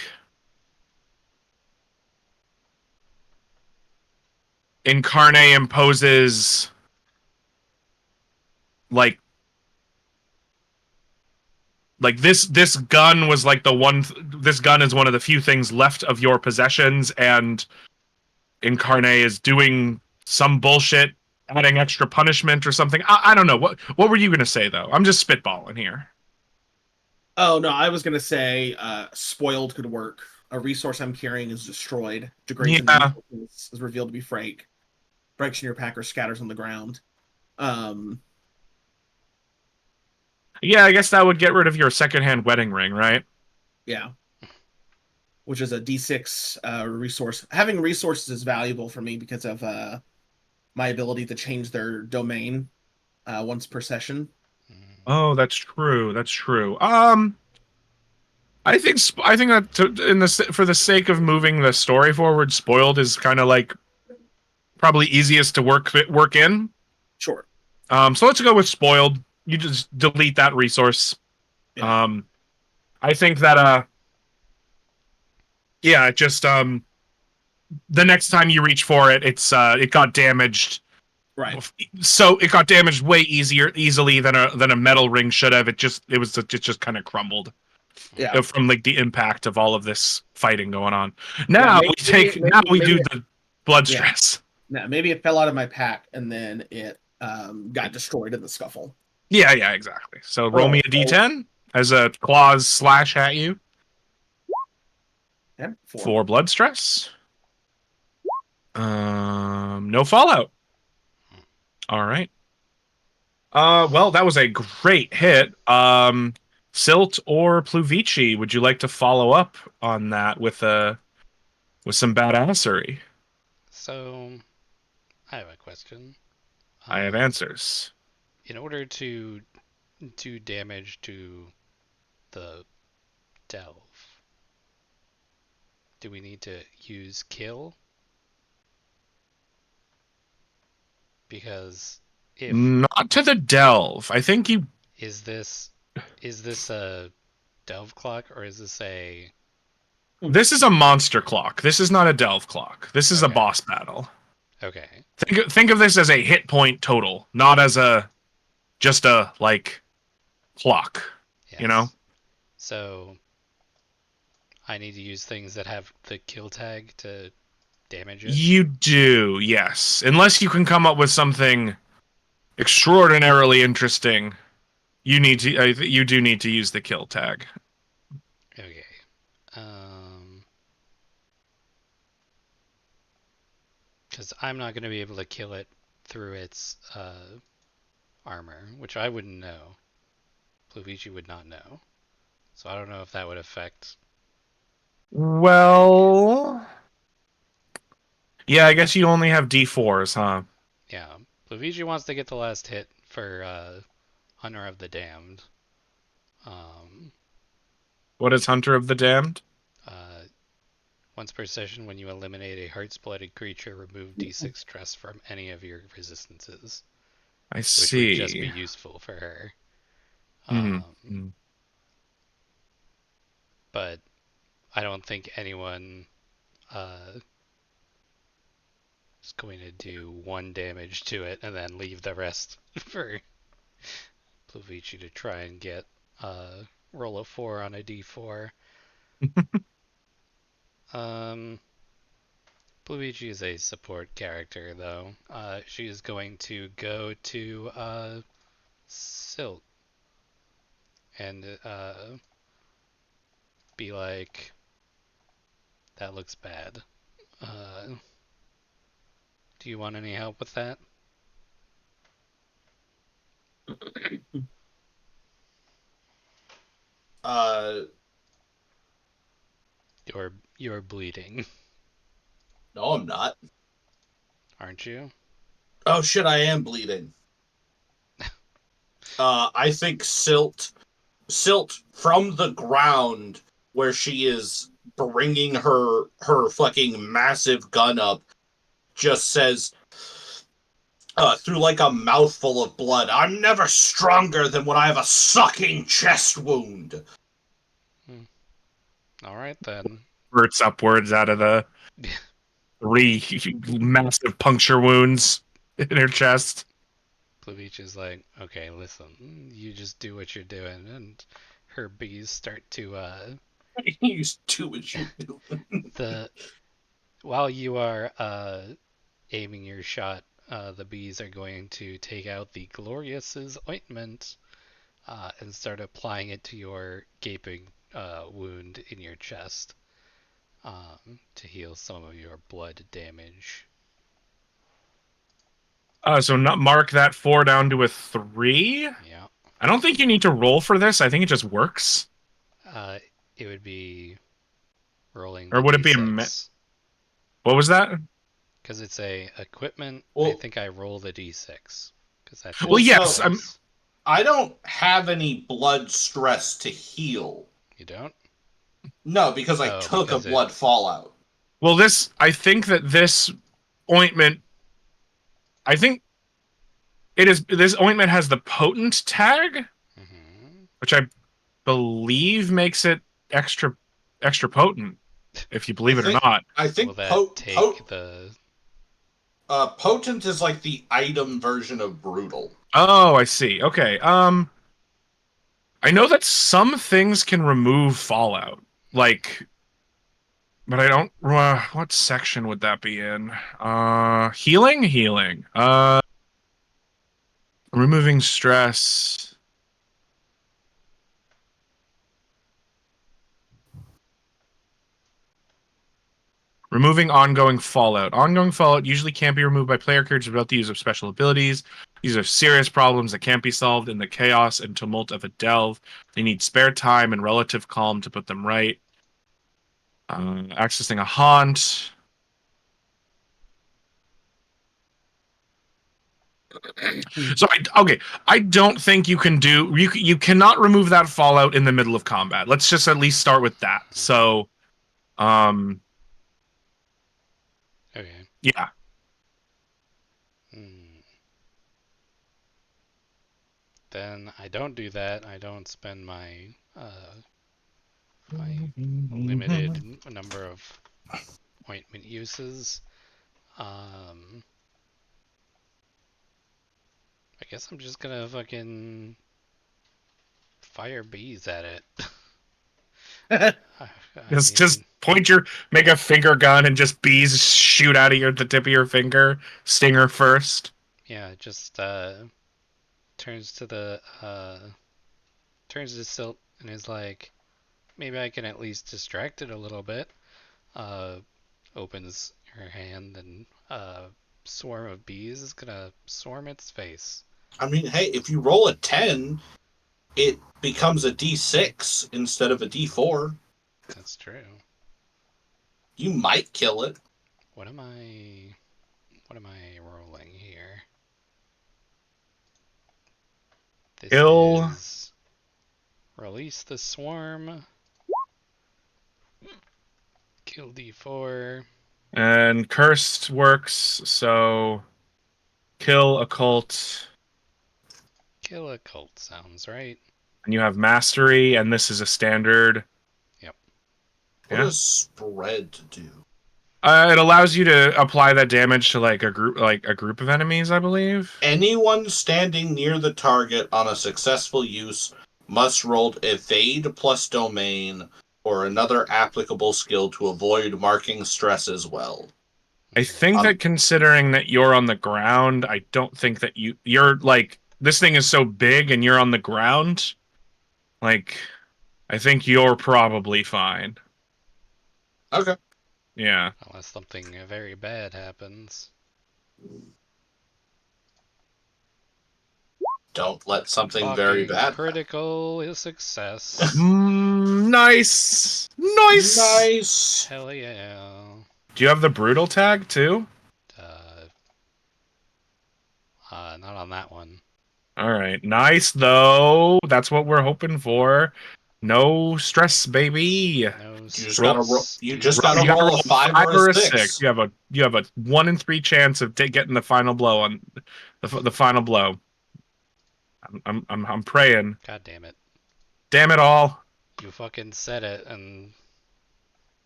Incarnate imposes like like this gun was like this gun is one of the few things left of your possessions, and Incarne is doing some bullshit, adding extra punishment or something. I don't know. What were you gonna say though? I'm just spitballing here. Oh no, I was gonna say spoiled could work. A resource I'm carrying is destroyed, degrades Yeah. and is revealed to be Frake. Breaks in your pack or scatters on the ground. Yeah, I guess that would get rid of your secondhand wedding ring, right? Yeah. Which is a D6 resource. Having resources is valuable for me because of my ability to change their domain once per session. Oh, that's true. That's true. I think that for the sake of moving the story forward, spoiled is kind of like probably easiest to work in. Sure. So let's go with spoiled. You just delete that resource. Yeah. I think that yeah, just the next time you reach for it, it got damaged. Right. So it got damaged way easily than a metal ring should have. It just kind of crumbled. Yeah. From like the impact of all of this fighting going on. Now we do the blood stress. Yeah, maybe it fell out of my pack and then it got destroyed in the scuffle. Yeah, exactly. So roll me a d10 as a claws slash at you. Yeah, 4 blood stress. No fallout. All right. Well, that was a great hit. Silt or Pluvici, would you like to follow up on that with some badassery? So, I have a question. I have answers. In order to do damage to the delve, do we need to use kill? Because if not to the delve, I think you is this a delve clock or is this a? This is a monster clock. This is not a delve clock. This is a boss battle. Okay. Think of this as a hit point total, not as just a like clock. Yes. You know. So I need to use things that have the kill tag to damage it. You do, yes. Unless you can come up with something extraordinarily interesting, you do need to use the kill tag. Okay. Because I'm not going to be able to kill it through its armor, which I wouldn't know. Pluvici would not know. So I don't know if that would affect. Well, yeah, I guess you only have D4s, huh? Yeah. Pluvici wants to get the last hit for Hunter of the Damned. What is Hunter of the Damned? Once per session, when you eliminate a heart's-blooded creature, remove D6 stress from any of your resistances. I see. Which would just be useful for her. But I don't think anyone is going to do 1 damage to it and then leave the rest for Pluvici to try and get roll a 4 on a D4. Pluvici is a support character, though. She is going to go to Silt and be like, that looks bad. Do you want any help with that? You're bleeding. No, I'm not. Aren't you? Oh shit, I am bleeding. I think Silt from the ground where she is bringing her fucking massive gun up, just says, through like a mouthful of blood, "I'm never stronger than when I have a sucking chest wound." All right then. Spurts upwards out of the 3 massive puncture wounds in her chest. Pluvici is like, okay, listen, you just do what you're doing, and her bees start to You do what you do. the while you are aiming your shot, the bees are going to take out the Glorious's ointment and start applying it to your gaping wound in your chest to heal some of your blood damage. So not mark that 4 down to a 3. Yeah. I don't think you need to roll for this. I think it just works. It would be rolling Or the would it be a d6. What was that? Because it's a equipment, I Well, think I roll the d6. Because that's Well, just yes, the dice. I don't have any blood stress to heal. You don't? No, because I Oh, took a because blood fallout. Well, I think that this ointment, I think this ointment has the potent tag, Mm-hmm. which I believe makes it extra potent, if you believe it or not. I Will think that take the... potent is like the item version of brutal. Oh, I see. Okay. I know that some things can remove fallout, like, but I don't. What section would that be in? Healing. Removing stress. Removing ongoing fallout. Ongoing fallout usually can't be removed by player characters without the use of special abilities. These are serious problems that can't be solved in the chaos and tumult of a delve. They need spare time and relative calm to put them right. Accessing a haunt. So I don't think you can do you cannot remove that fallout in the middle of combat. Let's just at least start with that. So, Okay. yeah. Then I don't do that. I don't spend my limited number of ointment uses. I guess I'm just gonna fucking fire bees at it. Just make a finger gun and just bees shoot out of the tip of your finger. Stinger first. Yeah, it just turns to Silt and is like, maybe I can at least distract it a little bit. Opens her hand and swarm of bees is gonna swarm its face. I mean, hey, if you roll a 10, it becomes a d6 instead of a d4. That's true. You might kill it. What am I rolling here? This is release the swarm. Kill D4. And cursed works, so kill occult. Kill a cult sounds right. And you have mastery, and this is a standard. Yep. What Yeah. does spread do? It allows you to apply that damage to like a group of enemies, I believe. Anyone standing near the target on a successful use must roll evade plus domain or another applicable skill to avoid marking stress as well. I think that considering that you're on the ground, I don't think that you're like, this thing is so big and you're on the ground. Like, I think you're probably fine. Okay. Yeah. Unless something very bad happens. Don't let something very Fucking bad critical success. Nice. Nice. Hell yeah. Do you have the brutal tag too? Not on that one. All right. Nice though. That's what we're hoping for. No stress, baby. No You stress. just gotta roll a 5 or a 6. You have a 1 in 3 chance of getting the final blow on the final blow. I'm praying. God damn it. Damn it all. You fucking said it and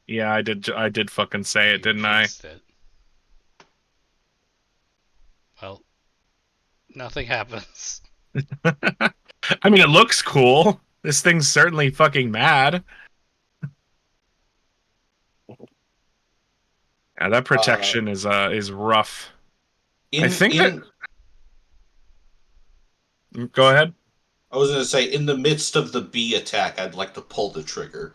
Yeah, I did fucking say it, you didn't I? jinxed it. Well, nothing happens. I mean, it looks cool. This thing's certainly fucking mad. Yeah, that protection is rough. I think that. Go ahead. I was going to say, in the midst of the bee attack, I'd like to pull the trigger.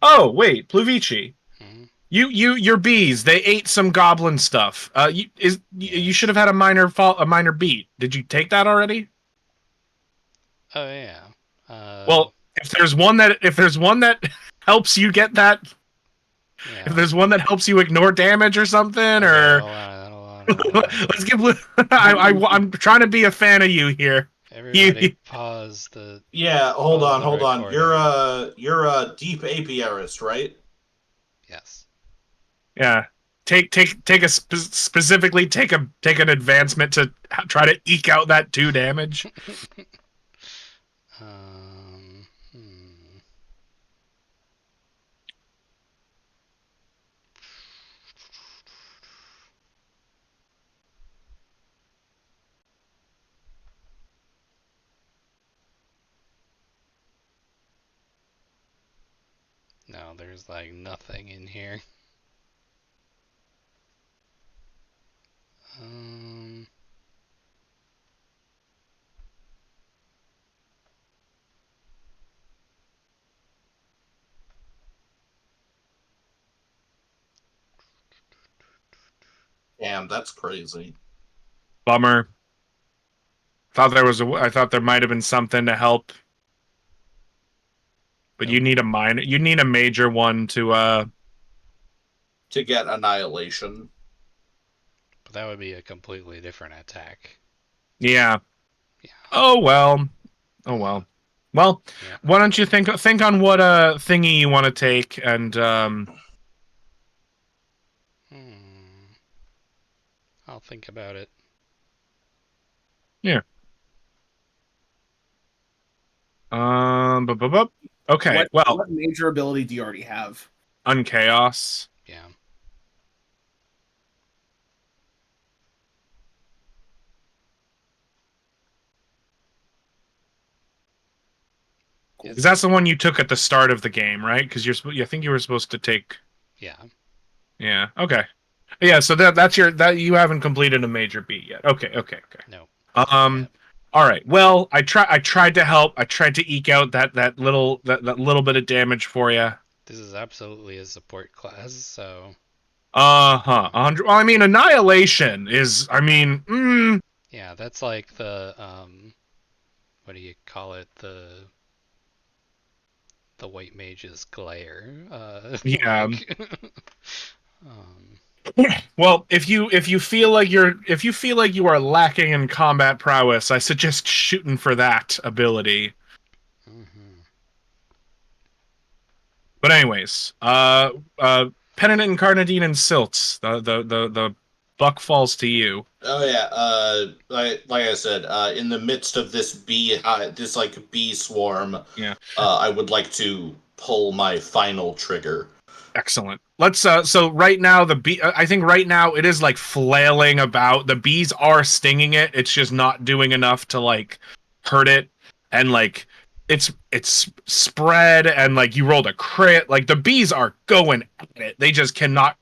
Oh wait, Pluvici. Hmm? Your bees. They ate some goblin stuff. You should have had a minor beat. Did you take that already? Oh yeah. Well, if there's one that helps you get that, yeah. if there's one that helps you ignore damage or something, Okay, or hold on. let's give. I'm trying to be a fan of you here. Everybody pause the. Yeah, hold Pause the on. recording. You're a deep apiarist, right? Yes. Yeah. Specifically take an advancement to try to eke out that 2 damage. Hmm. No, there's like nothing in here. Um. Damn, that's crazy. Bummer. I thought there might have been something to help. But you need a major one to get annihilation. But that would be a completely different attack. Yeah. Yeah. Oh well. Well, Yeah. why don't you think on what thingy you want to take and I'll think about it. Yeah. Okay. What major ability do you already have? Unchaos. Yeah. Because that's the one you took at the start of the game, right? Because I think you were supposed to take. Yeah. Yeah. Okay. Yeah. So that's you haven't completed a major beat yet. Okay. No. All right. Well, I tried to help. I tried to eke out that little bit of damage for you. This is absolutely a support class, so. 100. Well, I mean, annihilation is. Yeah, that's like the what do you call it? The white mage's glare. Yeah. Like, Well, if you feel like you are lacking in combat prowess, I suggest shooting for that ability. mm-hmm. But anyways, Penitent Incarnadine and Silts, the buck falls to you. Oh yeah, like I said, in the midst of this bee swarm, Yeah. I would like to pull my final trigger. Excellent. Let's so right now the bee I think right now it is like flailing about. The bees are stinging it. It's just not doing enough to like hurt it, and like it's spread, and like you rolled a crit. Like the bees are going at it. They just cannot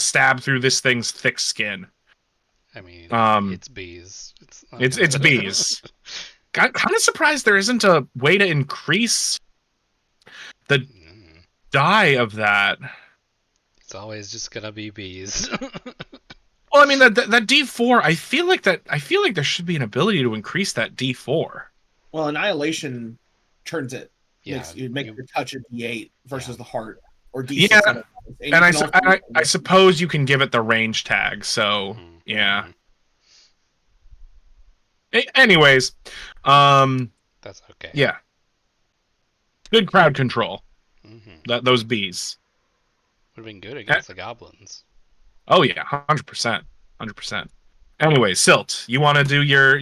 stab through this thing's thick skin. I mean, it's bees. It's bees. Kind of surprised there isn't a way to increase the die of that. It's always just gonna be bees. Well, I mean that D4. I feel like there should be an ability to increase that D4. Well, annihilation turns it. Yeah, makes your touch a D8 versus the heart or D6. Yeah, and I suppose you can give it the range tag. So yeah. Anyways, that's okay. Yeah. Good crowd control. Those bees would have been good against the goblins. Oh yeah, 100%. Anyway, Silt, you want to do your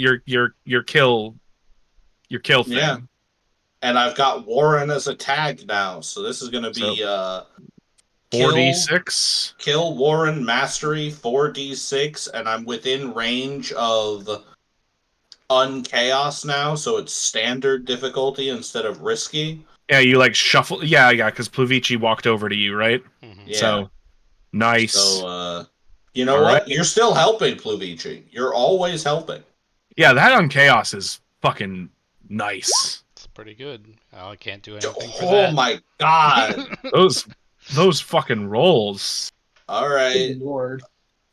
kill thing? Yeah. And I've got Warren as a tag now, so this is going to be 4d6. Kill Warren Mastery 4d6, and I'm within range of unchaos now, so it's standard difficulty instead of risky. Yeah, you like shuffle. Yeah, because Pluvici walked over to you, right? Mhm. Yeah. So nice. So, you know All what? right. You're still helping, Pluvici. You're always helping. Yeah, that on chaos is fucking nice. It's pretty good. Oh, I can't do anything for Oh that. my god. Those fucking rolls. All right. Good lord.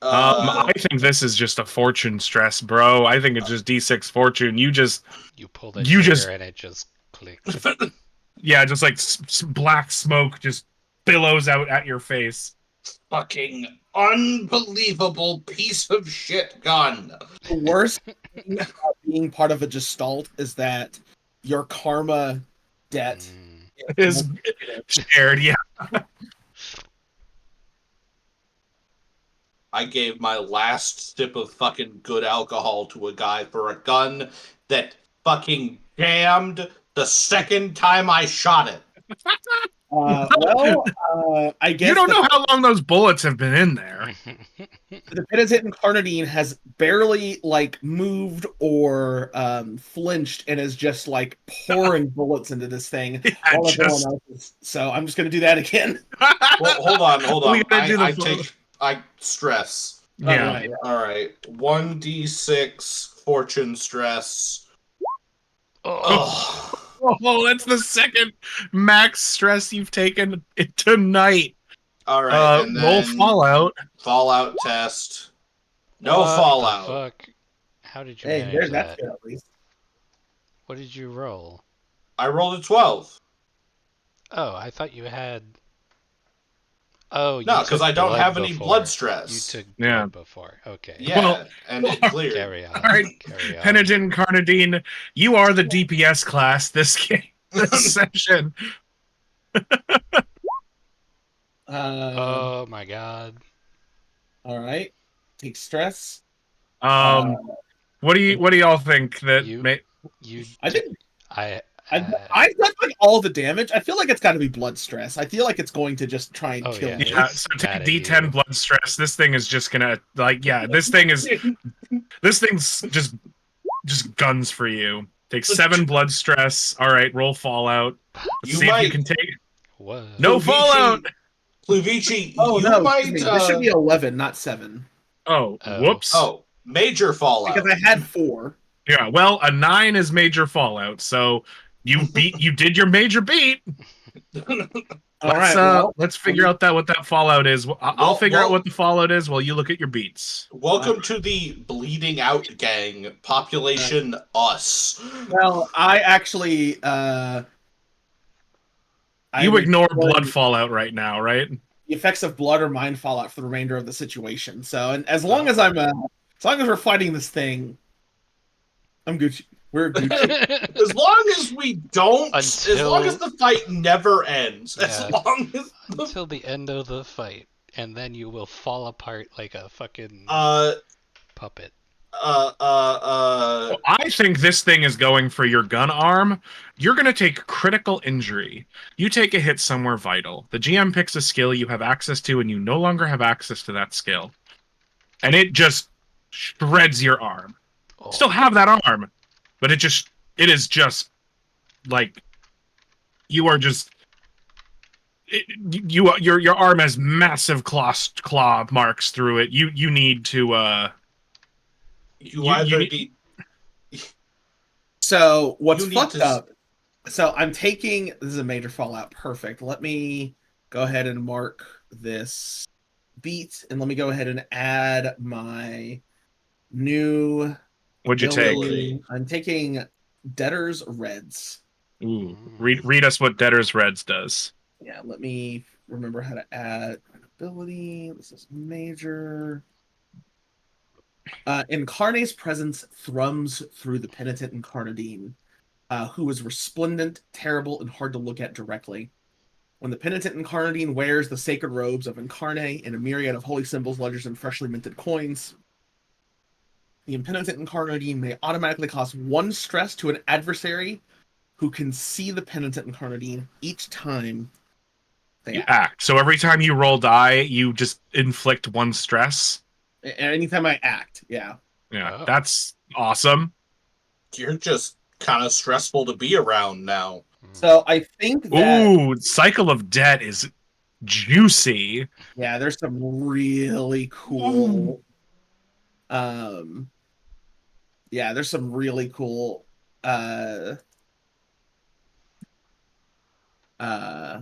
I think this is just a fortune stress, bro. I think it's just D6 fortune. You You pull the You trigger just- and it just clicked. yeah, just like black smoke just billows out at your face. fucking unbelievable piece of shit gun. The worst thing about being part of a gestalt is that your karma debt Mm. Is shared, yeah. I gave my last sip of fucking good alcohol to a guy for a gun that fucking jammed the second time I shot it. I guess You don't know how long those bullets have been in there. the penitent incarnadine has barely like moved or flinched and is just like pouring bullets into this thing. Yeah, while everyone just else is- So I'm just gonna do that again. Well, hold on. We gotta do the I stress. yeah. Alright, yeah. All right, 1d6 fortune stress. Oh, Ugh. Oh, that's the second max stress you've taken tonight. All right, and Roll then Fallout. Fallout test. No what Fallout. The fuck? How did you Hey, manage there's that? that good at least. What did you roll? I rolled a 12. Oh, I thought you had. Oh, you No, because took I don't blood have any before. blood You stress. took Yeah. blood before. Okay. Yeah, Well, and it cleared. Carry on. All right, Carry on. Penitent Carnadine, you are the DPS class this game, this session. Oh my god. All right. Take stress. What do y'all think that You- may? You. I think I. I've done like all the damage. I feel like it's got to be blood stress. I feel like it's going to just try and Oh, kill yeah. me. Yeah, It's so take mad at D10 you. blood stress. This thing is just gonna this thing's just guns for you. Take 7 blood stress. All right, roll Fallout. Let's You see if you might- can take What? no Pluvici- Fallout. Pluvici, Oh you no! might. Excuse me. This should be 11, not 7, Oh, Oh. whoops. Major Fallout. because I had 4. Yeah, well, a 9 is major Fallout. So you did your major beat. All right. Let's figure out what that Fallout is. I'll figure out well- what the Fallout is while you look at your beats. Welcome to the Bleeding Out Gang. Population us. Well, I actually You ignore ignoring blood Fallout right now, right? the effects of blood or mind fallout for the remainder of the situation. So, and as long as as long as we're fighting this thing, I'm Gucci. We're Gucci. As long as we don't, as Until- long as the fight never ends, as Yeah. long as the, Until the end of the fight, and then you will fall apart like a fucking puppet. I think this thing is going for your gun arm. You're going to take critical injury. You take a hit somewhere vital. The GM picks a skill you have access to, and you no longer have access to that skill. And it just shreds your arm. Oh. Still have that arm, but it is just like you are just your arm has massive claw marks through it. You need to you either need- need. So what's You need fucked to up? So I'm taking this is a major fallout. Perfect. Let me go ahead and mark this beat, and let me go ahead and add my new. what'd you take? Ability. I'm taking Debtor's Reds. Ooh, read us what Debtor's Reds does. Yeah, let me remember how to add an ability. This is major. Incarnate's presence thrums through the penitent Incarnadine, who is resplendent, terrible, and hard to look at directly. When the penitent Incarnadine wears the sacred robes of Incarnate and a myriad of holy symbols, ledgers, and freshly minted coins, the impenitent Incarnadine may automatically cause 1 stress to an adversary who can see the penitent Incarnadine each time they You act. act. So every time you roll die, you just inflict 1 stress. Anytime I act, yeah. Yeah, Oh. that's awesome. You're just kind of stressful to be around now. So I think that Ooh, Cycle of Debt is juicy. yeah, there's some really cool um yeah, there's some really cool uh uh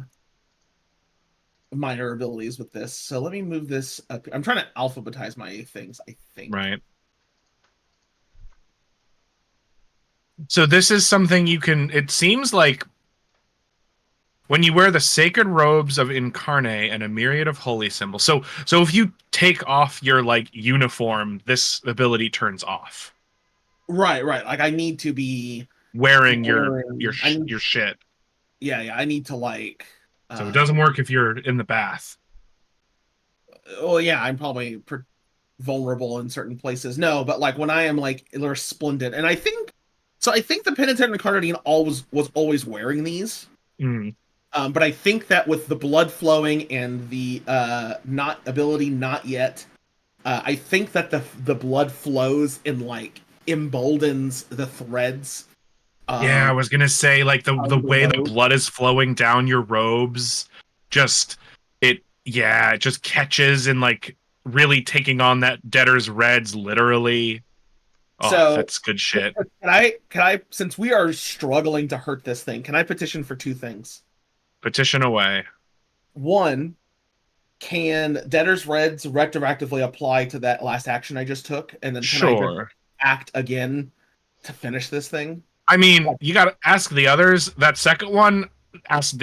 minor abilities with this. So let me move this up. I'm trying to alphabetize my things, I think. Right. So this is something you can. It seems like when you wear the sacred robes of Incarne and a myriad of holy symbols. So if you take off your like uniform, this ability turns off. Right. Like I need to be Wearing wearing I need your shit. yeah, I need to like So it doesn't work if you're in the bath. oh yeah, I'm probably vulnerable in certain places. No, but like when I am like resplendent, and I think so. I think the penitent incarnadine always was always wearing these. Mm. But I think that with the blood flowing and the not ability not yet, I think that the blood flows and like emboldens the threads. Yeah, I Um, was gonna say like the of the way the robe. blood is flowing down your robes, just it just catches and like really taking on that debtor's reds literally. Oh, So that's good shit. can I since we are struggling to hurt this thing, can I petition for two things? Petition away. One, can debtor's reds retroactively apply to that last action I just took, and then can I just Sure. act again to finish this thing? I mean, you gotta ask the others. That second one, ask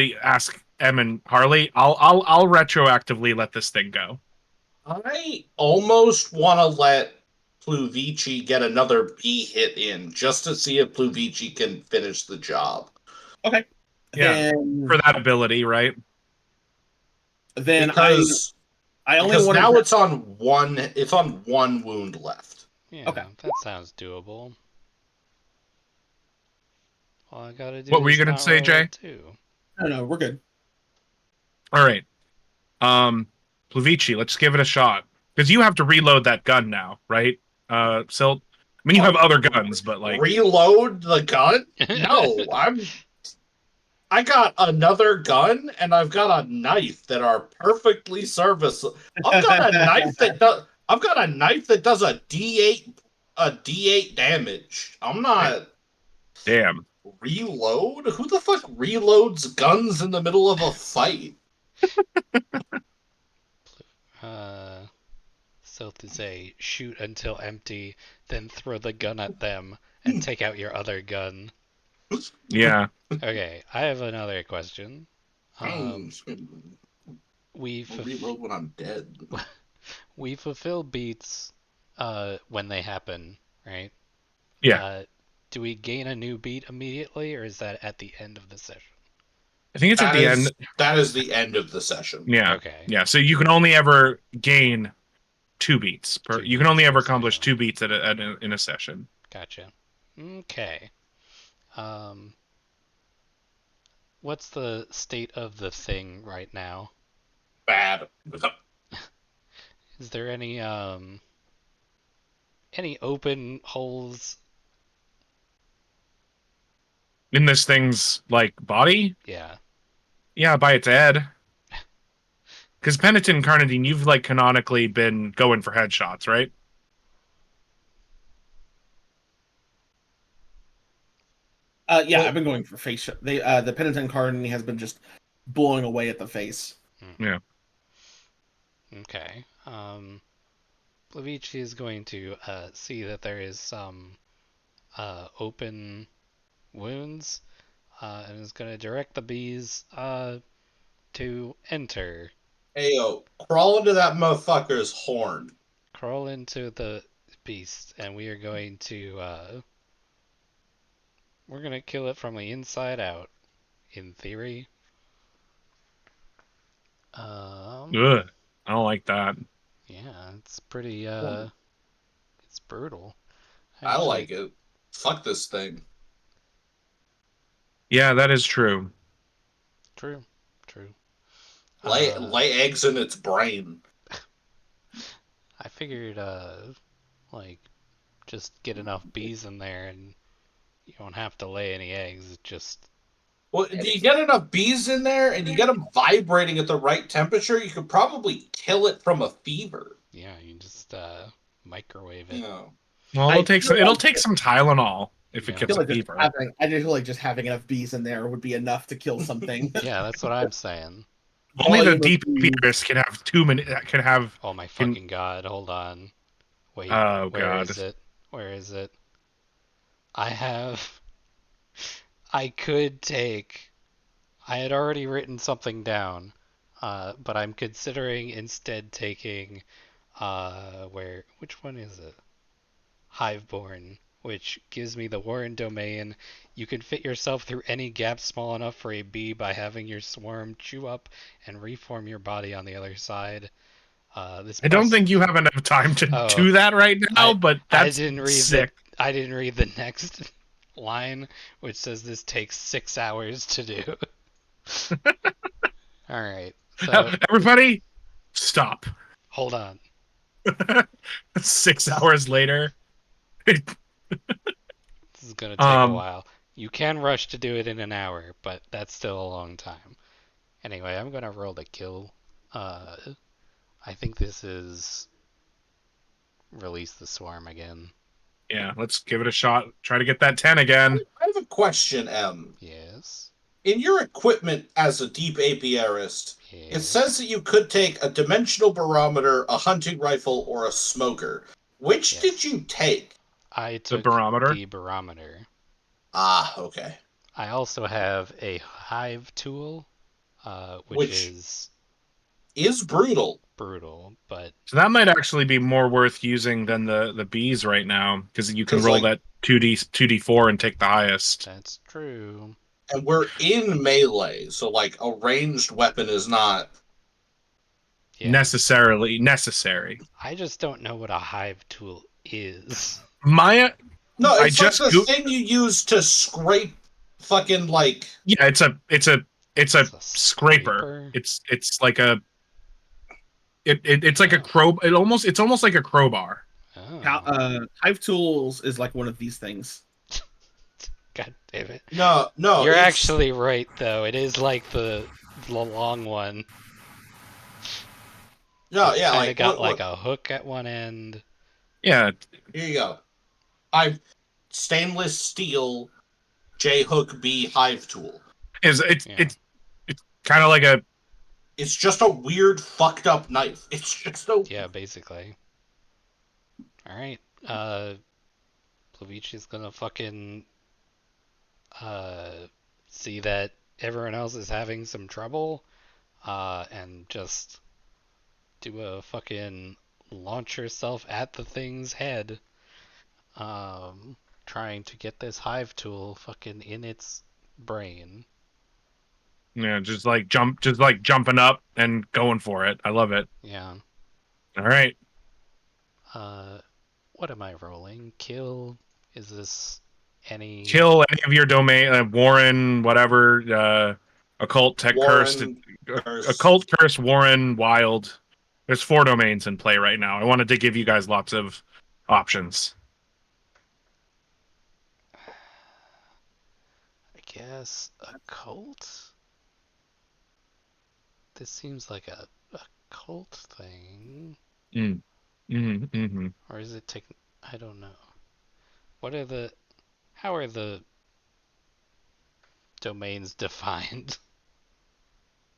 Em and Harley. I'll retroactively let this thing go. I almost want to let Pluvici get another B hit in just to see if Pluvici can finish the job. Okay. Yeah. For Then that ability, right? then Because I only because wanted now to, it's on one wound left. Yeah, okay. that sounds doable. All I gotta do What were you is gonna not say, roll a Jay? 2. No, we're good. All right. Pluvici, let's give it a shot. Because you have to reload that gun now, right? Silt. I mean, you have other guns, but like, Reload the gun? No, I got another gun and I've got a knife that are perfectly serviceable. I've got a knife that does. I've got a knife that does a D8 damage. I'm not damn. reload. Who the fuck reloads guns in the middle of a fight? Stealth is a shoot until empty, then throw the gun at them and take out your other gun. Yeah. Okay, I have another question. I'll We reload when I'm dead. we fulfill beats when they happen, right? Yeah. Do we gain a new beat immediately, or is that at the end of the session? I think it's at the end. That is the end of the session. Yeah. Okay. Yeah. So you can only ever gain 2 beats per. You can only ever accomplish 2 beats in a session. Gotcha. Okay. What's the state of the thing right now? Bad. Is there any open holes? In this thing's like body. Yeah. Yeah, by its head. Because Penitent Carnadine, you've like canonically been going for headshots, right? Yeah, I've been going for face shot. The penitent incarnadine has been just blowing away at the face. Yeah. Okay. Lavici is going to see that there is some open wounds, and is going to direct the bees to enter. Ayo, crawl into that motherfucker's horn. Crawl into the beast, and we are going to we're gonna kill it from the inside out, in theory. Ugh. I don't like that. Yeah, it's pretty it's brutal. I Actually, like it. Fuck this thing. Yeah, that is true. true. Lay eggs in its brain. I figured like just get enough bees in there and You don't have to lay any eggs. It's just Well, do you get enough bees in there and you get them vibrating at the right temperature? You could probably kill it from a fever. yeah, you just microwave it. You know. Well, I it'll take some Tylenol if it Yeah. gets a fever. I just feel like just having enough bees in there would be enough to kill something. Yeah, that's what I'm saying. Only the Volume of deep bees. beers can have too many. Can have. Oh my Can, fucking god! Hold on. Wait. oh Where god. is it? Where is it? I have. I could take. I had already written something down, but I'm considering instead taking. Which one is it? Hiveborn, which gives me the Warren domain. You can fit yourself through any gap small enough for a bee by having your swarm chew up and reform your body on the other side. This I don't process. think you have enough time to Oh, do that right now, but that's sick. I didn't read the next line, which says this takes 6 hours to do. All right, so Everybody, stop. hold on. 6 hours later. This is gonna take a while. You can rush to do it in an hour, but that's still a long time. Anyway, I'm gonna roll to kill. I think this is release the swarm again. Yeah, let's give it a shot. Try to get that 10 again. I have a question, M. Yes. In your equipment as a deep apiarist, it Yes. says that you could take a dimensional barometer, a hunting rifle, or a smoker. Which Yes. did you take? I took barometer? the barometer. Ah, okay. I also have a hive tool, which is brutal. brutal, but So that might actually be more worth using than the bees right now, because you can 'Cause, roll like- that 2d4 and take the highest. that's true. And we're in melee, so like a ranged weapon is not. Yeah. Necessarily necessary. I just don't know what a hive tool is. Maya, No, I it's just like the thing you use to scrape fucking like. yeah, it's a It's a scraper. It's like a it's like a crow. It's almost like a crowbar. Oh. Hive tools is like one of these things. God damn it. No, You're it's- actually right, though. It is like the long one. No, It's yeah, kinda like got what- like a hook at one end. Yeah, Here you go. I've stainless steel J hook B hive tool. it's kind of like a It's just a weird fucked up knife. It's just a Yeah, basically. Alright. Plavici's gonna fucking see that everyone else is having some trouble, and just do a fucking launch herself at the thing's head, trying to get this hive tool fucking in its brain. yeah, just like jumping up and going for it. I love it. Yeah. All right, What am I rolling? Kill? Is this any... kill any of your domain, Warren, whatever, occult, tech, cursed, Warren curse. occult, curse, Warren, wild. There's 4 domains in play right now. I wanted to give you guys lots of options. I guess a cult? This seems like a cult thing. Or is it I don't know. How are the domains defined?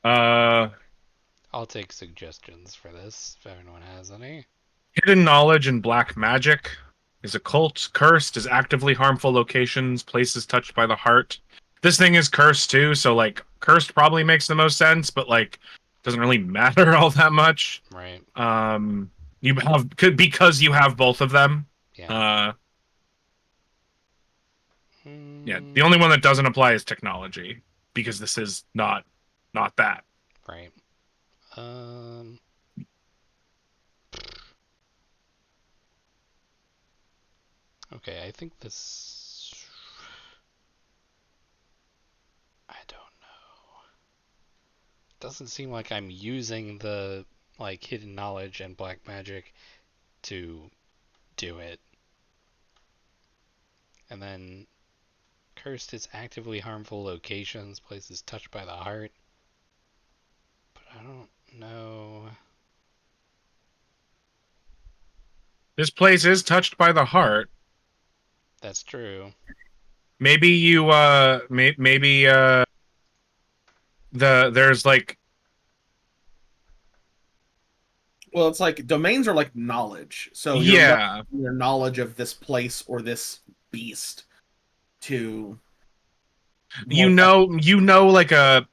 I'll take suggestions for this if anyone has any. Hidden knowledge and black magic is occult. Cursed is actively harmful locations, places touched by the heart. This thing is cursed too, so like cursed probably makes the most sense, but like doesn't really matter all that much. Right. Because you have both of them. Yeah. Yeah. The only one that doesn't apply is technology, because this is not that. Right. Okay, I think this... I don't know. Doesn't seem like I'm using the, like, hidden knowledge and black magic to do it. And then Cursed is actively harmful locations, places touched by the heart. But I don't know. This place is touched by the heart. That's true. Maybe you maybe there's like Well, it's like domains are like knowledge. So yeah. your knowledge of this place or this beast to You more know like a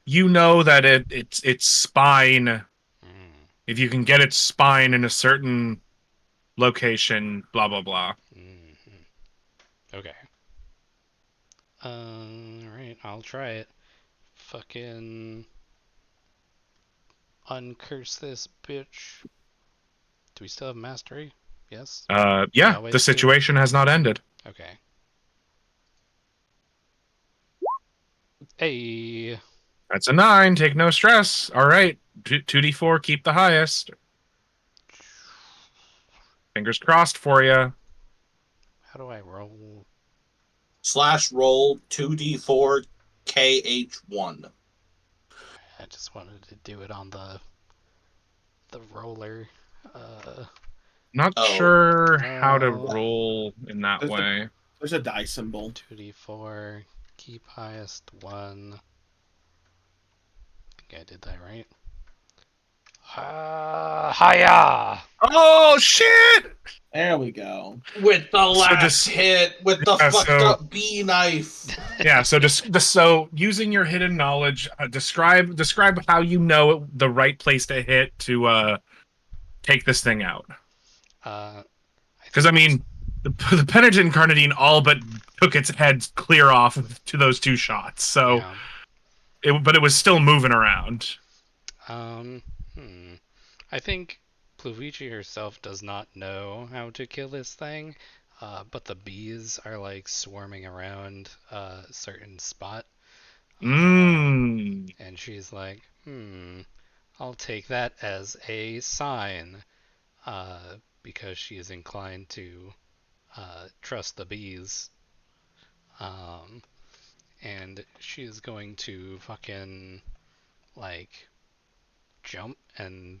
you know that its spine, Mm, if you can get its spine in a certain location, blah blah blah. Okay. Alright, I'll try it. Fucking uncurse this bitch. Do we still have mastery? Yes? We Yeah, the always do? situation has not ended. Okay. Hey! That's a 9, take no stress. All right. 2d4, keep the highest. Fingers crossed for you. How do I roll? /roll 2d4 KH1. I just wanted to do it on the roller. Not Oh. sure how to Well, roll in that There's a- way. there's a die symbol. 2d4, keep highest 1. I think I did that right. Hiya! Oh shit! There we go. With the last just- hit, with the yeah, fucked so- up bee knife. Yeah, so so using your hidden knowledge, describe how you know the right place to hit to take this thing out. Because I mean, the penitent Carnadine all but took its head clear off to those 2 shots. So, Yeah. but it was still moving around. I think Pluvici herself does not know how to kill this thing, but the bees are like swarming around a certain spot. Mmm. And she's like, I'll take that as a sign, because she is inclined to trust the bees. And she is going to fucking like jump and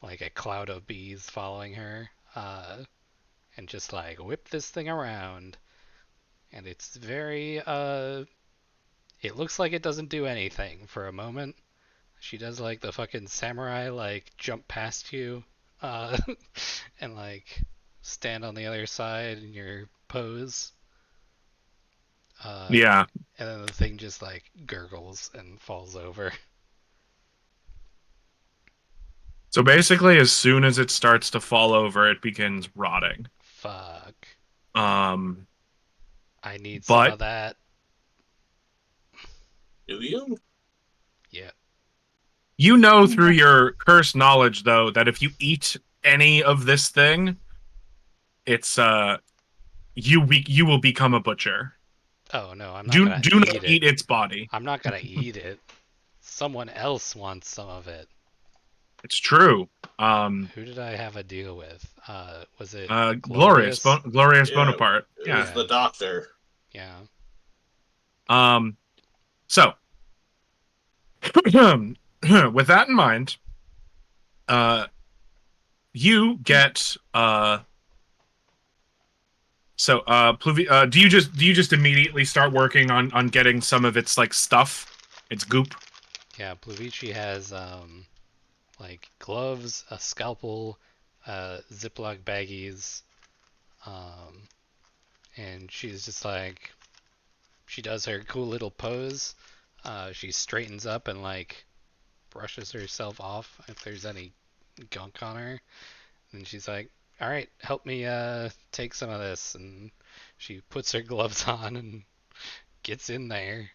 like a cloud of bees following her, and just like whip this thing around. And it's very, it looks like it doesn't do anything for a moment. She does like the fucking samurai, like jump past you, and like stand on the other side in your pose. Yeah. And then the thing just like gurgles and falls over. So basically, as soon as it starts to fall over, it begins rotting. Fuck. Um, I need some but of that. Do you? Yeah. you know through your cursed knowledge, though, that if you eat any of this thing, it's you will become a butcher. Oh no, I'm not Do gonna not eat eat it. its body. I'm not gonna eat it. Someone else wants some of it. It's true. Who did I have a deal with? Was it Glorious Yeah, Bonaparte. It Yeah. was the doctor. Yeah. So with that in mind, you get do you just immediately start working on getting some of its like stuff, its goop? Yeah, Pluvici has like gloves, a scalpel, Ziploc baggies, and she's just like, she does her cool little pose. She straightens up and like brushes herself off if there's any gunk on her. And she's like, all right, help me take some of this. And she puts her gloves on and gets in there.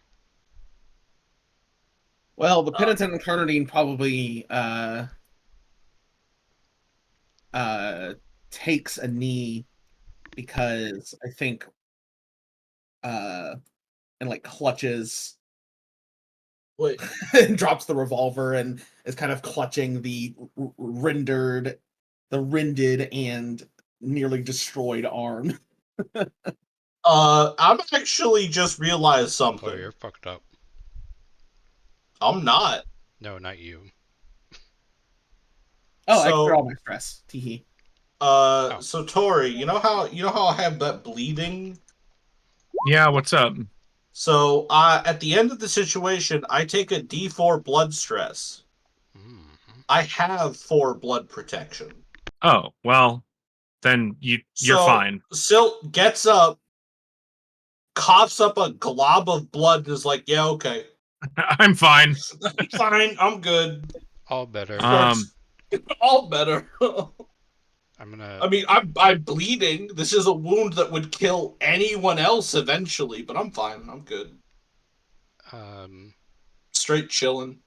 Well, the penitent and Carnadine probably takes a knee because I think and like clutches Wait, and drops the revolver and is kind of clutching the rended and nearly destroyed arm. I'm actually just realized Oh, something. you're fucked up. I'm not. No, not you. Oh, I So- clear all my stress. Teehee. So Tori, you know how I have that bleeding? Yeah, what's up? So, at the end of the situation, I take a D4 blood stress. Mm. I have 4 blood protection. Oh, well, then you're So, fine. Silt gets up, coughs up a glob of blood, and is like, "Yeah, okay, I'm fine. fine, I'm good." All better. Um, All better. I'm gonna. I mean, I'm bleeding. This is a wound that would kill anyone else eventually, but I'm fine. I'm good. Um. Straight chilling.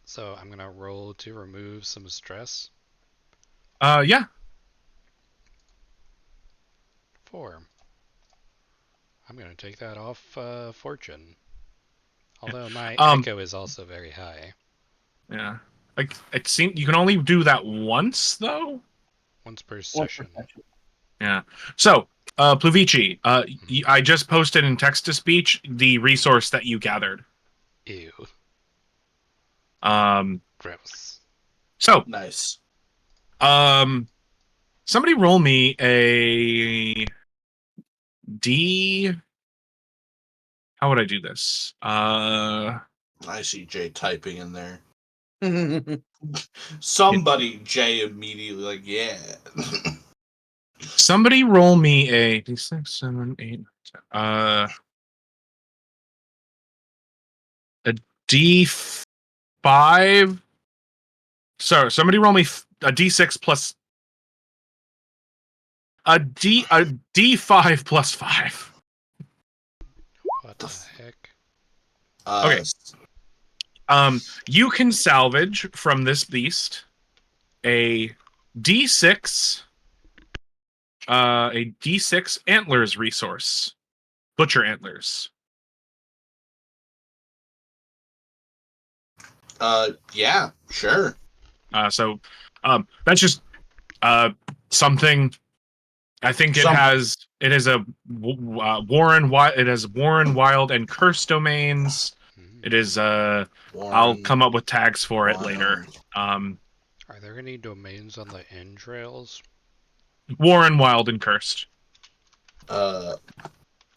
So I'm gonna roll to remove some stress. yeah. 4. I'm gonna take that off fortune. Although my echo is also very high. Yeah. Like it seems you can only do that once though. Once per One session. perception. Yeah. So, Pluvici, I just posted in text to speech the resource that you gathered. Ew. Um. Gross. So, Nice. somebody roll me a D. How would I do this? I see Jay typing in there. Somebody, Jay, immediately like, yeah. Somebody roll me a D6, 7, 8, a D5. So somebody roll me a D6 plus a D5 plus 5. What the heck? Okay. You can salvage from this beast a D6 a D6 antlers resource. Butcher antlers. Yeah, sure. So that's just something. I think it has a Warren it has Warren Wild and Curse domains. It is I'll Warren, come up with tags for it Wild. later. Are there any domains on the entrails? Warren Wild and Cursed.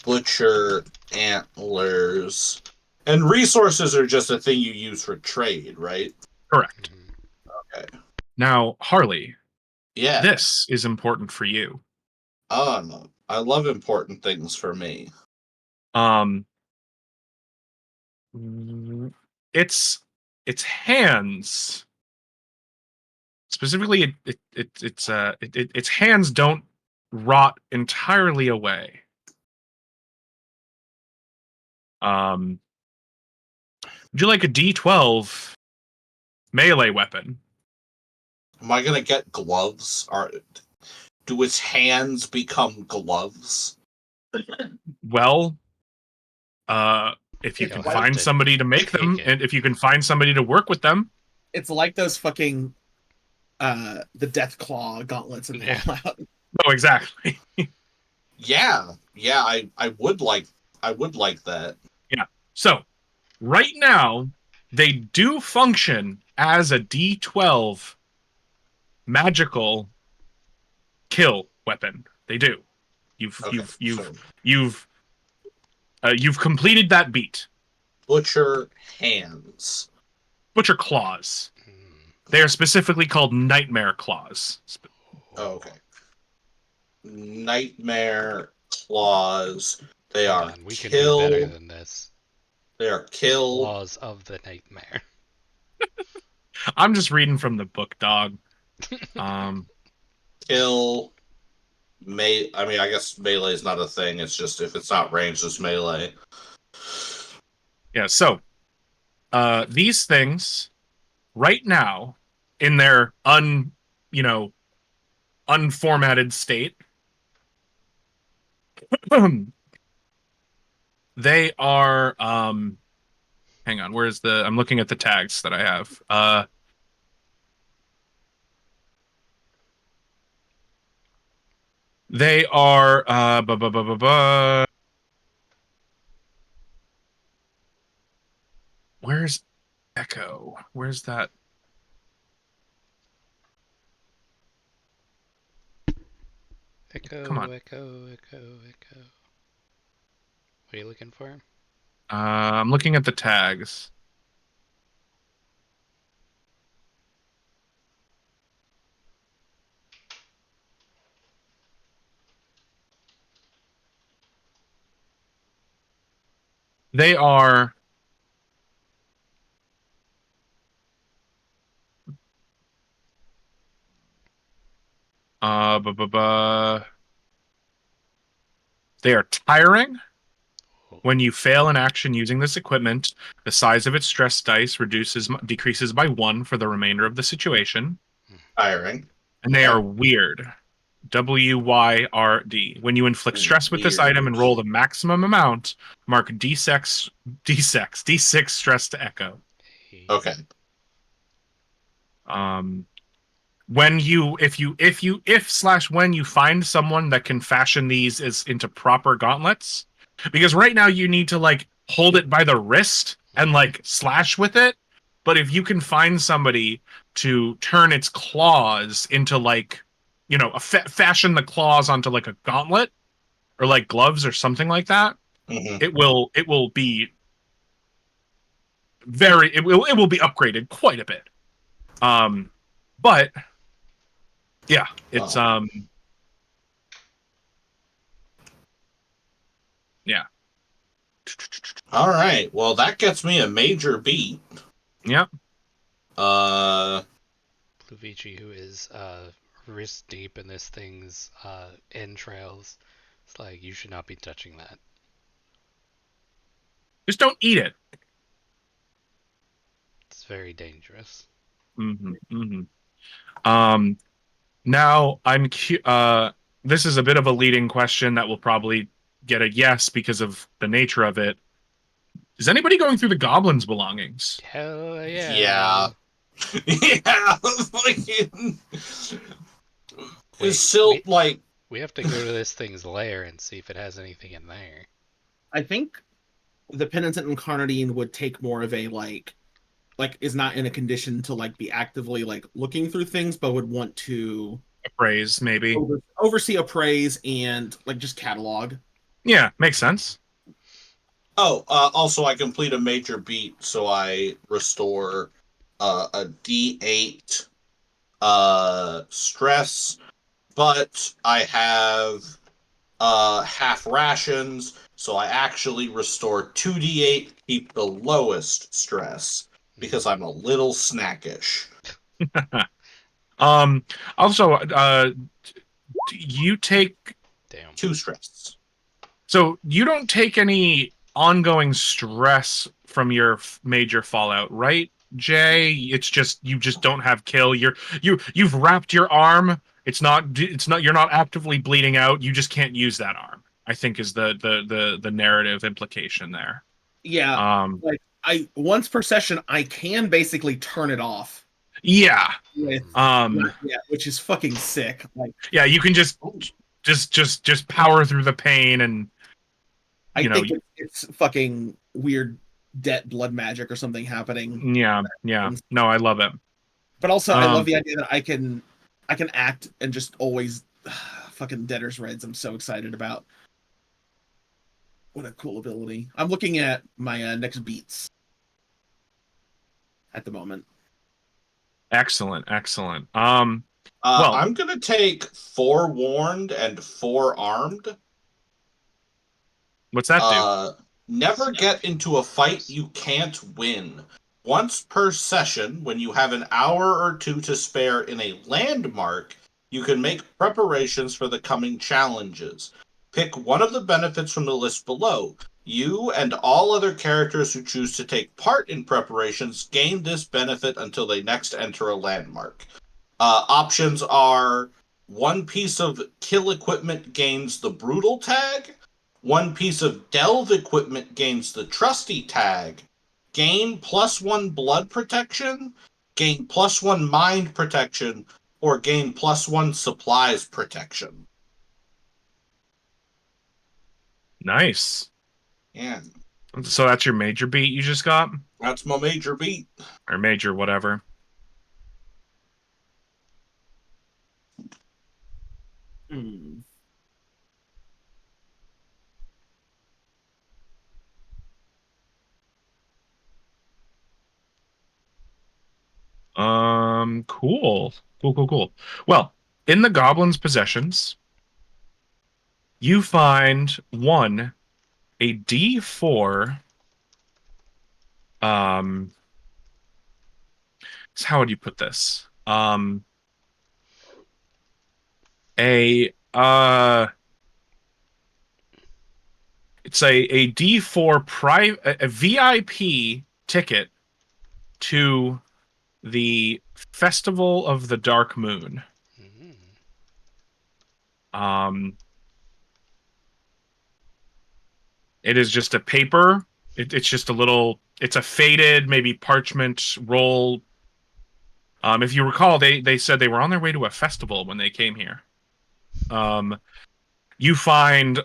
Butcher antlers. And resources are just a thing you use for trade, right? Correct. Mm-hmm. Okay. Now, Harley, Yeah. this is important for you. No. I love important things for me. Its hands, specifically, its hands don't rot entirely away. Would you like a D12 melee weapon? Am I gonna get gloves? Do its hands become gloves? Well, if you It's can like- find somebody to make them, Take it. and if you can find somebody to work with them, It's like those fucking the Death Claw gauntlets in Yeah. Fallout. no, exactly. Yeah. I would like that. So, right now, they do function as a D12 magical kill weapon. They do. Okay, so You've completed that beat. butcher hands. Butcher claws. Mm. They are specifically called nightmare claws. Oh, okay. Nightmare claws. They Hold are on, we can do better kill. than this. They are kill. Claws of the nightmare. I'm just reading from the book, dog. Kill. I mean, I guess melee is not a thing. It's just if it's not ranged, it's melee. Yeah. So, these things right now, in their unformatted state, they are. Hang on. Where's the? I'm looking at the tags that I have. They are bu- bu- bu- bu- bu- Where's Echo? Where's that? Come Echo, on. echo, echo, echo. What are you looking for? I'm looking at the tags. They are bu- bu- bu- they are tiring. Oh. When you fail an action using this equipment, the size of its stress dice decreases by 1 for the remainder of the situation. Tiring. And they Okay. are weird. WYRD. When you inflict stress with this item and roll the maximum amount, mark D6 stress to Echo. Hey. Okay. When you when you find someone that can fashion these into proper gauntlets, because right now you need to like hold it by the wrist and like slash with it, but if you can find somebody to turn its claws into like, fashion the claws onto like a gauntlet or like gloves or something like that, Hmm. it will be it will be upgraded quite a bit. But yeah, it's Oh. yeah. All right. Well, that gets me a major beat. Yeah. Luigi, who is wrist deep in this thing's entrails, it's like you should not be touching that. Just don't eat it. It's very dangerous. Hmm. Hmm. Um, Now this is a bit of a leading question that will probably get a yes because of the nature of it. Is anybody going through the goblin's belongings? Hell Yeah. yeah. Yeah. Fucking- Is Wait, Silt like? we have to go to this thing's lair and see if it has anything in there. I think the penitent incarnadine would take more of a like is not in a condition to like be actively like looking through things, but would want to Appraise, maybe. oversee appraise and like just catalog. Yeah, makes sense. Oh, also I complete a major beat, so I restore a D8 stress, but I have half rations, so I actually restore 2d8, keep the lowest stress because I'm a little snackish. Um, Also, you take Damn. 2 stress. so you don't take any ongoing stress from your major fallout, right, Jay? It's just you just don't have kill. You've wrapped your arm. It's not you're not actively bleeding out. You just can't use that arm. I think is the narrative implication there. Yeah, Um, like I once per session I can basically turn it off yeah. with Um, yeah, which is fucking sick. Like yeah, you can just power through the pain and I you know, think it's fucking weird debt blood magic or something happening. yeah. No, I love it. But also I love Um, the idea that I can act and just always fucking debtor's reds. I'm so excited about. What a cool ability. I'm looking at my next beats at the moment. Excellent, excellent. Well, I'm going to take forewarned and forearmed. what's that do? Never get into a fight you can't win. Once per session, when you have an hour or two to spare in a landmark, you can make preparations for the coming challenges. Pick one of the benefits from the list below. You and all other characters who choose to take part in preparations gain this benefit until they next enter a landmark. Options are one piece of kill equipment gains the brutal tag, one piece of delve equipment gains the trusty tag, gain +1 blood protection, gain +1 mind protection, or gain +1 supplies protection. Nice. Yeah, So that's your major beat you just got? that's my major beat. Or major whatever. Hmm. Cool. Cool. Well, in the goblin's possessions, you find one, a D4. Um, how would you put this? A it's a D4 a VIP ticket to the Festival of the Dark Moon. Mm. Um, it is just a paper. It's just a little. It's a faded, maybe parchment roll. If you recall, they said they were on their way to a festival when they came here. Um, you find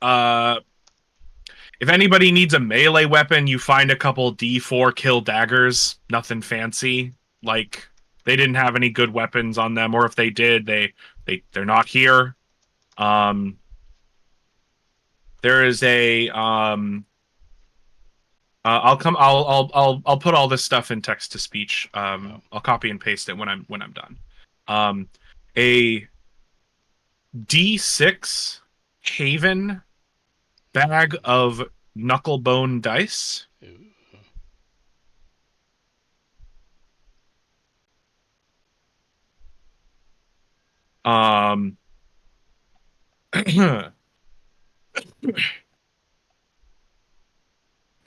if anybody needs a melee weapon, you find a couple D4 kill daggers. Nothing fancy. Like they didn't have any good weapons on them, or if they did, they're not here. Um, there is a I'll put all this stuff in text to speech. Oh. I'll copy and paste it when I'm done. A D6 Haven bag of knucklebone dice. Ooh. Um,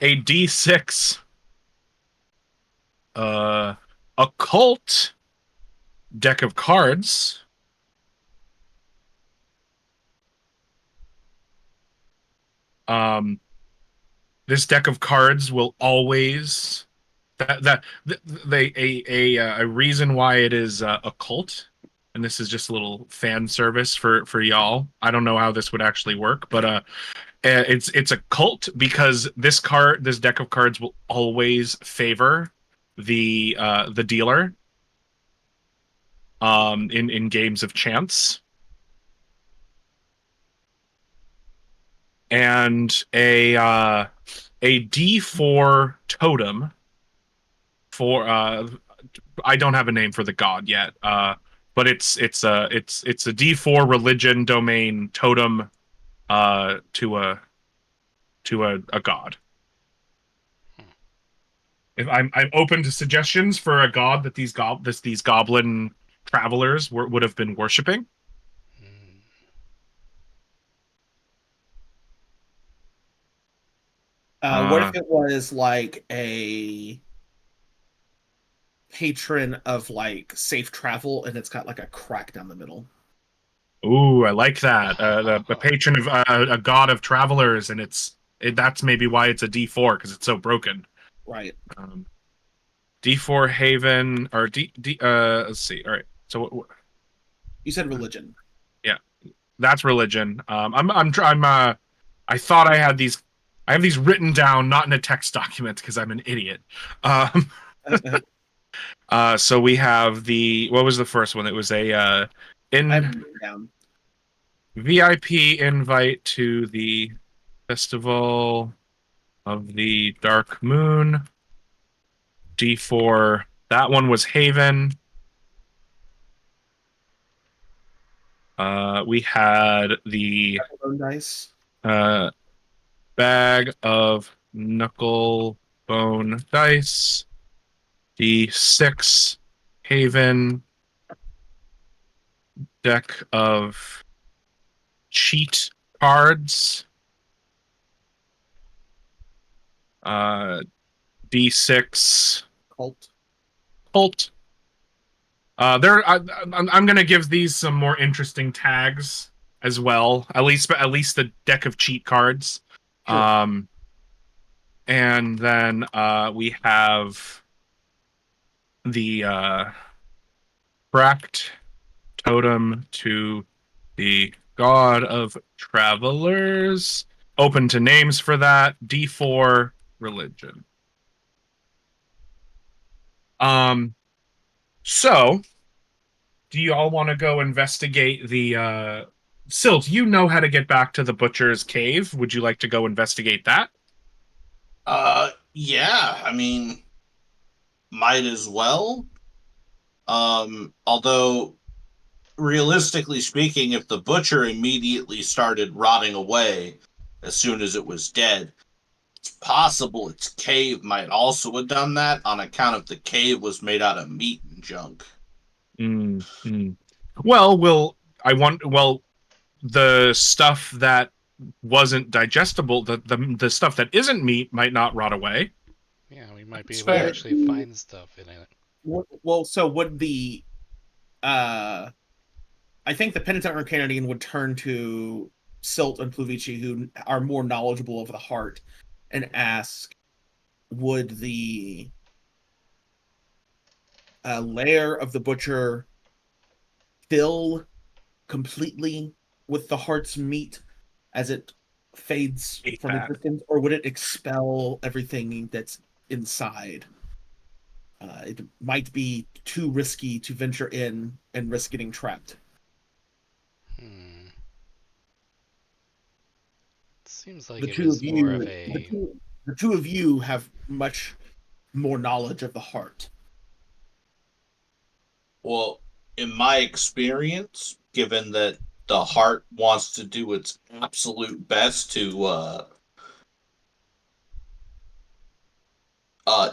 a D6 occult deck of cards. Um, this deck of cards will always they a reason why it is occult, and this is just a little fan service for y'all. I don't know how this would actually work, but it's a cult because this deck of cards will always favor the dealer in games of chance. And a D4 totem for I don't have a name for the god yet. But it's a D4 religion domain totem to a god. If I'm open to suggestions for a god that these goblin travelers would have been worshiping. Mm. What if it was like a patron of like safe travel and it's got like a crack down the middle? Ooh, I like that. The patron of a god of travelers, and that's maybe why it's a D4 because it's so broken. Right. D4 Haven or D. Let's see. All right. So You said religion. yeah, that's religion. I thought I had these. I have these written down, not in a text document because I'm an idiot. Um, so we have what was the first one? It was a I have it written down. VIP invite to the Festival of the Dark Moon. D4. That one was Haven. We had the Dice. bag of knuckle bone dice. D6 Haven. Deck of cheat cards. D6 Cult. cult. I'm gonna give these some more interesting tags as well. At least the deck of cheat cards. Sure. And then we have the cracked totem to the god of travelers. Open to names for that. D4 religion. So do you all want to go investigate the Silt, you know how to get back to the butcher's cave. Would you like to go investigate that? Yeah, I mean, might as well. Although realistically speaking, if the butcher immediately started rotting away as soon as it was dead, it's possible its cave might also have done that on account of the cave was made out of meat and junk. Mm, mm. Well, well, the stuff that wasn't digestible, the stuff that isn't meat might not rot away. Yeah, we might be It's able to fair. actually find stuff in it. Well, so would the I think the penitent or Canadian would turn to Silt and Pluvici, who are more knowledgeable of the heart, and ask, would the lair of the butcher fill completely with the heart's meat as it fades Hate from that. existence, or would it expel everything that's inside? It might be too risky to venture in and risk getting trapped. Hmm. Seems like The it two was of more you, of a. the two of you have much more knowledge of the heart. Well, in my experience, given that the heart wants to do its absolute best to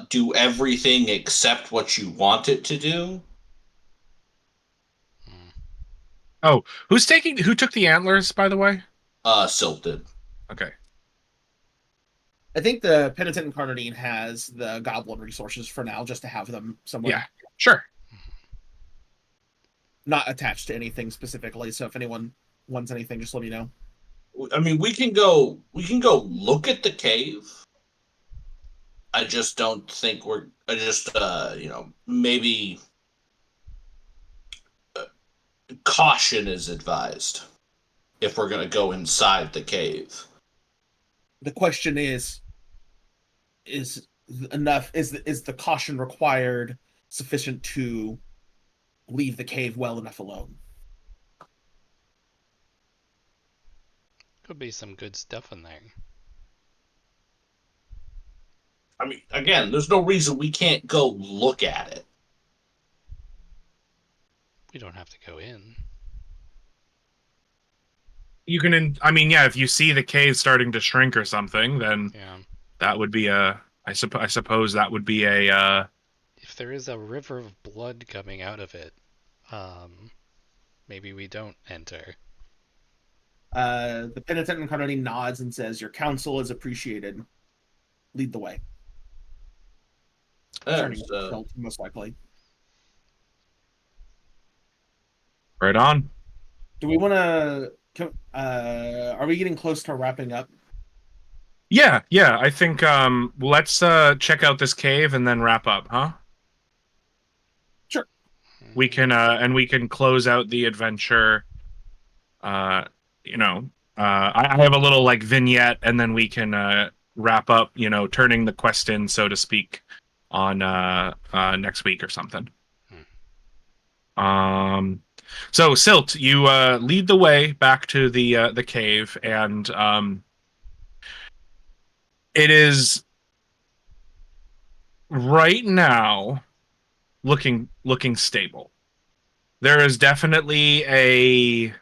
do everything except what you want it to do, Hmm. Oh, who took the antlers, by the way? Silted. Okay. I think the penitent and Carnadine has the goblin resources for now, just to have them somewhere. Yeah, sure. Not attached to anything specifically. So if anyone wants anything, just let me know. I mean, we can go look at the cave. I just don't think we're. I just maybe caution is advised if we're gonna go inside the cave. The question is enough is the caution required sufficient to leave the cave well enough alone? Could be some good stuff in there. I mean, again, there's no reason we can't go look at it. We don't have to go in. You can, I mean, yeah, if you see the cave starting to shrink or something, then Yeah. that would be I suppose that would be If there is a river of blood coming out of it, maybe we don't enter. The penitent and Carnadine nods and says, "Your counsel is appreciated. Lead the way." Turning There's, to Silt, most likely. right on. Do we want to? Are we getting close to wrapping up? Yeah, yeah. I think let's check out this cave and then wrap up, huh? Sure. We can and we can close out the adventure. Uh, you know, I have a little like vignette, and then we can wrap up. You know, turning the quest in, so to speak, on next week or something. So Silt, you lead the way back to the cave, and it is right now looking stable. There is definitely a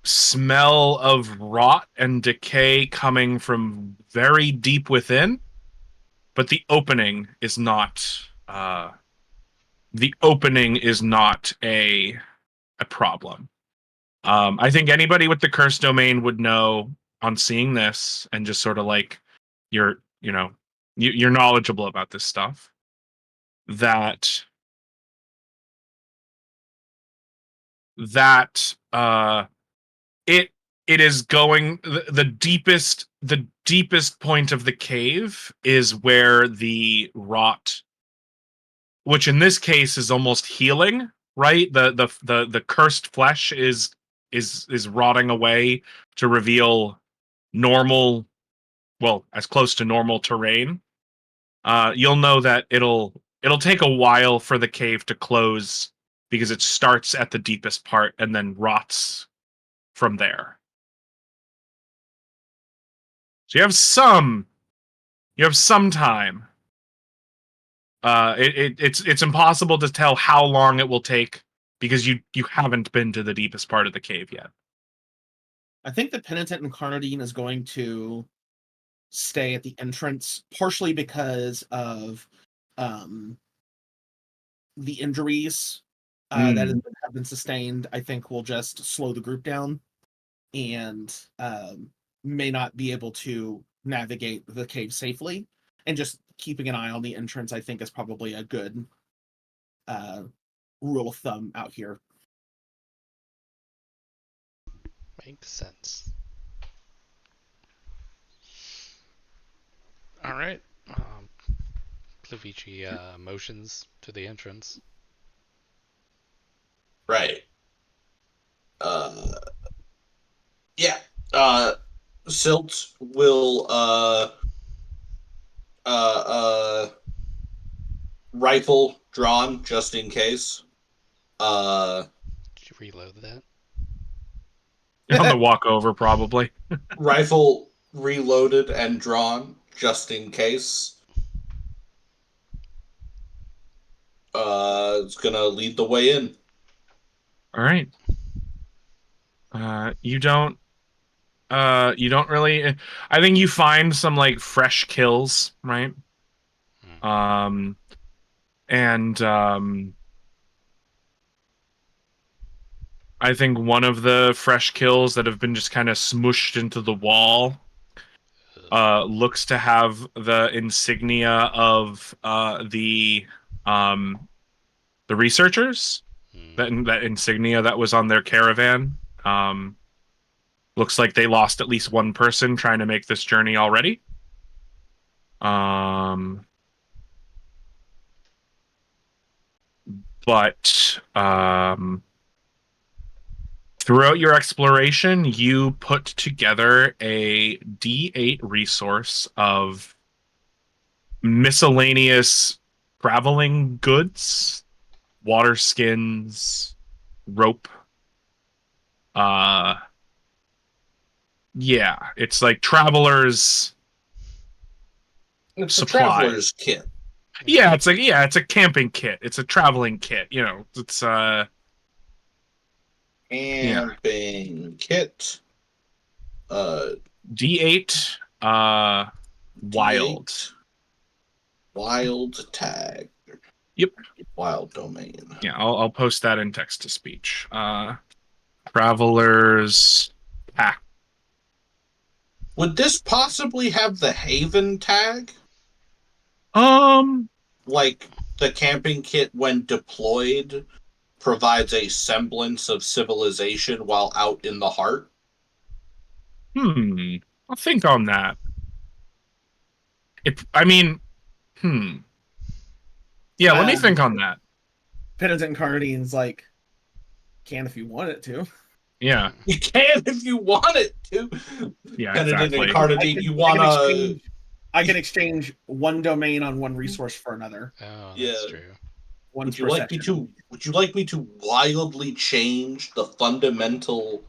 smell of rot and decay coming from very deep within, but the opening is not a problem. I think anybody with the curse domain would know on seeing this, and just sort of like you're you're knowledgeable about this stuff, that it is going the deepest point of the cave is where the rot, which in this case is almost healing, right? The cursed flesh is is rotting away to reveal normal, well, as close to normal terrain, you'll know that it'll take a while for the cave to close because it starts at the deepest part and then rots from there. So you have some time. It's impossible to tell how long it will take because you haven't been to the deepest part of the cave yet. I think the Penitent Incarnadine is going to stay at the entrance, partially because of the injuries that have been sustained. I think will just slow the group down and may not be able to navigate the cave safely. And just keeping an eye on the entrance, I think, is probably a good rule of thumb out here. Makes sense. All right. Clavici motions to the entrance. Right. Yeah. Silt will rifle drawn just in case. Did you reload that? On the walk over, probably. Rifle reloaded and drawn just in case. It's gonna lead the way in. All right. You don't really. I think you find some like fresh kills, right? And I think one of the fresh kills that have been just kind of smushed into the wall looks to have the insignia of the researchers. That insignia that was on their caravan. Looks like they lost at least one person trying to make this journey already. But throughout your exploration, you put together a D8 resource of miscellaneous traveling goods, water skins, rope. Yeah, it's like travelers. It's supply. a traveler's kit. Yeah, it's a camping kit. It's a traveling kit. You know, it's camping kit. D8 wild. D8. Wild tag. Yep. Wild domain. Yeah, I'll post that in text to speech. Travelers pack. Would this possibly have the Haven tag? Like the camping kit when deployed provides a semblance of civilization while out in the heart? I'll think on that. Yeah, let me think on that. Penitent Incarnadine's like, can if you want it to. Yeah. You can if you want it to. Yeah, Penitent exactly. Incarnadine, you wanna... I can exchange one domain on one resource for another. Oh, that's true. Would you like me to wildly change the fundamental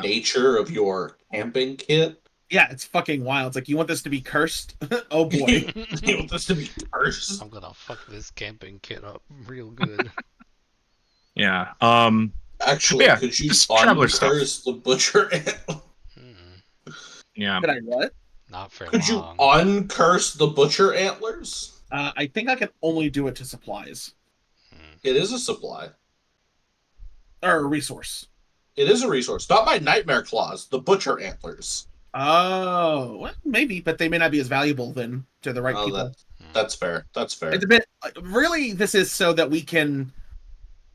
nature of your camping kit? Yeah, it's fucking wild. It's like, you want this to be cursed? Oh boy. You want this to be cursed? I'm gonna fuck this camping kit up real good. Yeah. Actually, yeah, could you just traveler uncurse the butcher antler? Yeah. Did I what? Not for Could long. you uncurse the butcher antlers? I think I can only do it to supplies. It is a supply. Or a resource. It is a resource. Not my nightmare claws, the butcher antlers. Oh, well, maybe, but they may not be as valuable then to the right people. That's fair. That's fair. It's a bit really. This is so that we can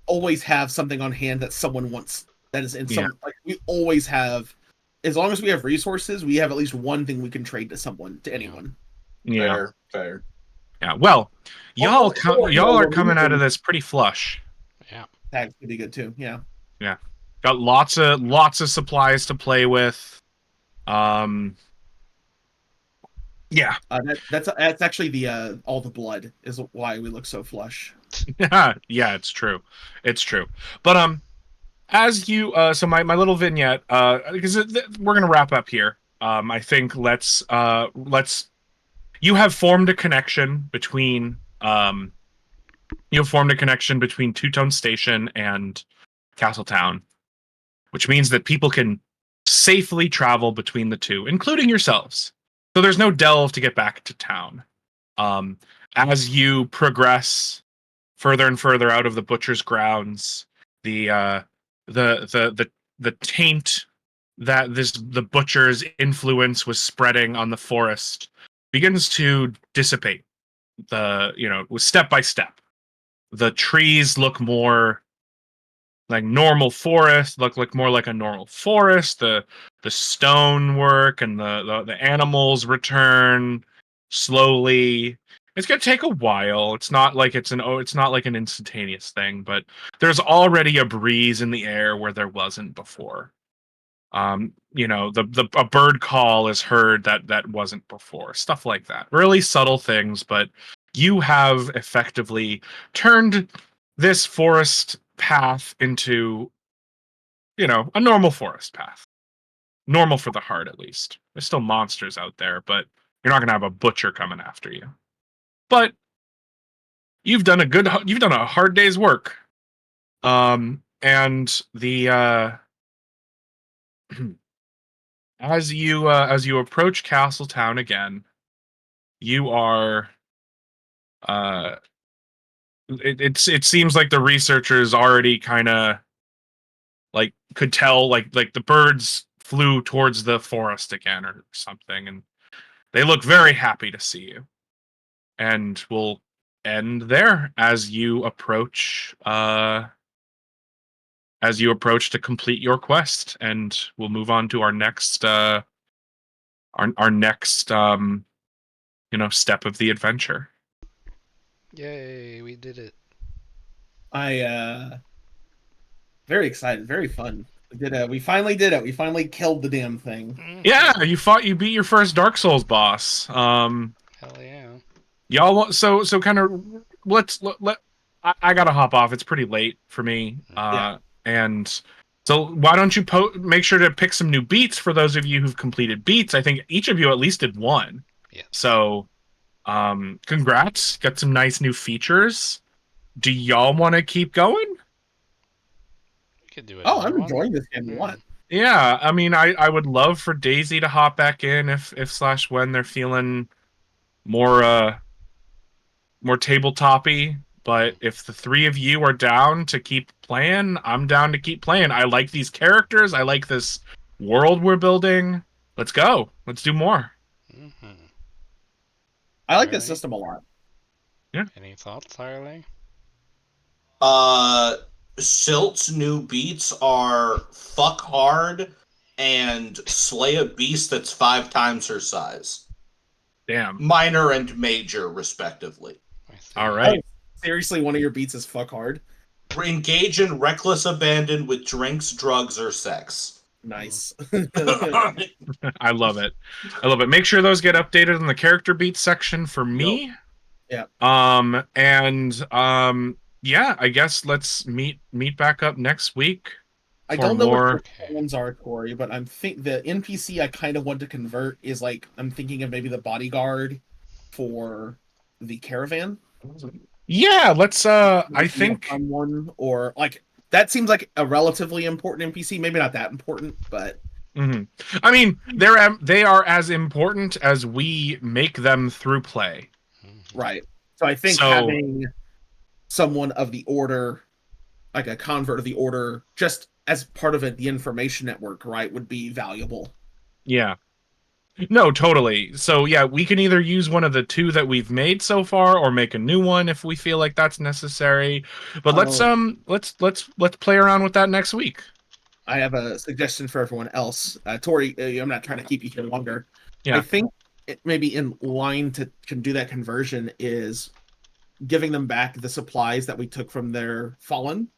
always have something on hand that someone wants. That is in some. Like, we always have, as long as we have resources, we have at least one thing we can trade to someone, to anyone. Yeah. Fair. Yeah. Well, y'all are coming out of this pretty flush. Yeah. That's pretty good too. Yeah. Yeah. Got lots of supplies to play with. Yeah. That's actually the all the blood is why we look so flush. Yeah, it's true. It's true. But as you so my little vignette because we're going to wrap up here. I think let's you have formed a connection between Two-Tone Station and Castletown, which means that people can safely travel between the two, including yourselves. So there's no delve to get back to town. As you progress further and further out of the butcher's grounds, the taint that the butcher's influence was spreading on the forest begins to dissipate. Step by step, the trees look more like normal forest, look more like a normal forest. The stonework and the animals return slowly. It's gonna take a while. It's not like it's not like an instantaneous thing, but there's already a breeze in the air where there wasn't before. A bird call is heard that wasn't before. Stuff like that. Really subtle things, but you have effectively turned this forest path into, a normal forest path. Normal for the heart, at least. There's still monsters out there, but you're not gonna have a butcher coming after you. But you've done a hard day's work. And the as you approach Castletown again, you are it seems like the researchers already kind of like could tell like the birds flew towards the forest again or something, and they look very happy to see you. And we'll end there as you approach to complete your quest, and we'll move on to our next our next step of the adventure. Yay, we did it. Very excited, very fun. We finally did it. We finally killed the damn thing. Yeah, you beat your first Dark Souls boss. Hell yeah. Y'all want so kind of let I gotta hop off. It's pretty late for me. Yeah. And so why don't you make sure to pick some new beats for those of you who've completed beats. I think each of you at least did one. Yeah. So congrats. Got some nice new features. Do y'all want to keep going? We could do it. Oh, I'm enjoying this game a lot. Yeah, I mean, I would love for Daisy to hop back in if / when they're feeling more tabletop-y. But if the three of you are down to keep playing, I'm down to keep playing. I like these characters. I like this world we're building. Let's go. Let's do more. Mm-hmm. I like this system a lot. Yeah. Any thoughts, Harley? Silt's new beats are fuck hard and slay a beast that's 5 times her size. Damn. Minor and major, respectively. All right. Oh, seriously, one of your beats is fuck hard? Engage in reckless abandon with drinks, drugs, or sex. Nice. I love it. Make sure those get updated in the character beats section for me. Yep. Yeah, I guess let's meet back up next week. I don't know what the ones are, Corey, but I'm the NPC I kind of want to convert is like I'm thinking of maybe the bodyguard for the caravan. Yeah, let's I think someone or like that seems like a relatively important NPC, maybe not that important, but I mean, they are as important as we make them through play. Right. So I think having someone of the order, like a convert of the order, just as part of the information network, right, would be valuable. Yeah. No, totally. So yeah, we can either use one of the two that we've made so far, or make a new one if we feel like that's necessary. But let's play around with that next week. I have a suggestion for everyone else. Tori, I'm not trying to keep you here longer. Yeah. I think it maybe in line can do that conversion is giving them back the supplies that we took from their fallen.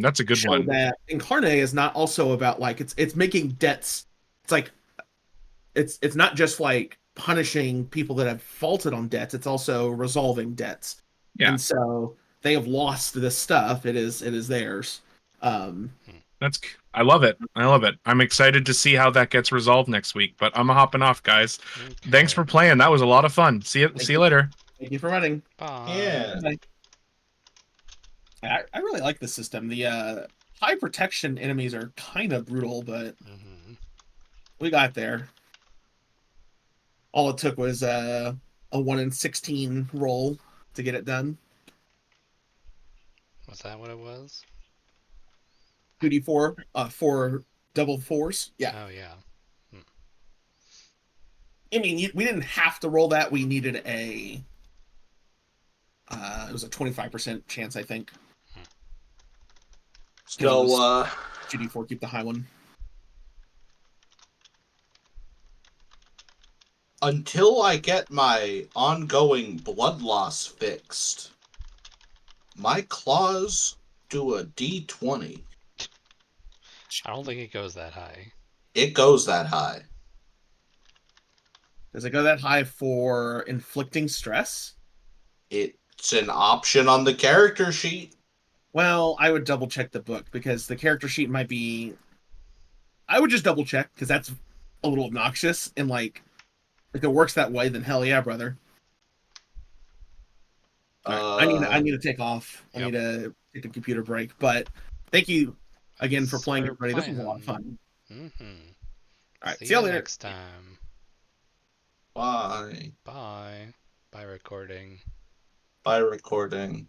That's a good show one. that Incarnate is not also about like it's making debts. It's like it's not just like punishing people that have faulted on debts. It's also resolving debts. Yeah. And so they have lost this stuff. It is theirs. I love it. I love it. I'm excited to see how that gets resolved next week. But I'm hopping off, guys. Okay. Thanks for playing. That was a lot of fun. See you later. Thank you for running. Bye. Yeah. I really like this system. The high protection enemies are kind of brutal, but Mhm. we got there. All it took was a 1 in 16 roll to get it done. Was that what it was? 2d4, 4 double fours. Yeah. Oh yeah. I mean, we didn't have to roll that. We needed it was a 25% chance, I think. So, 2d4, keep the high one. until I get my ongoing blood loss fixed, my claws do a D20. I don't think it goes that high. It goes that high. Does it go that high for inflicting stress? It's an option on the character sheet. Well, I would double check the book because the character sheet might be. I would just double check because that's a little obnoxious and like if it works that way, then hell yeah, brother. All right. I need to take off. I Yep. need to take a computer break. But thank you again for playing, For everybody. This was a playing. lot of fun. Mm-hmm. All right, See see you you later. next time. Bye. Bye. Bye recording. Bye, recording.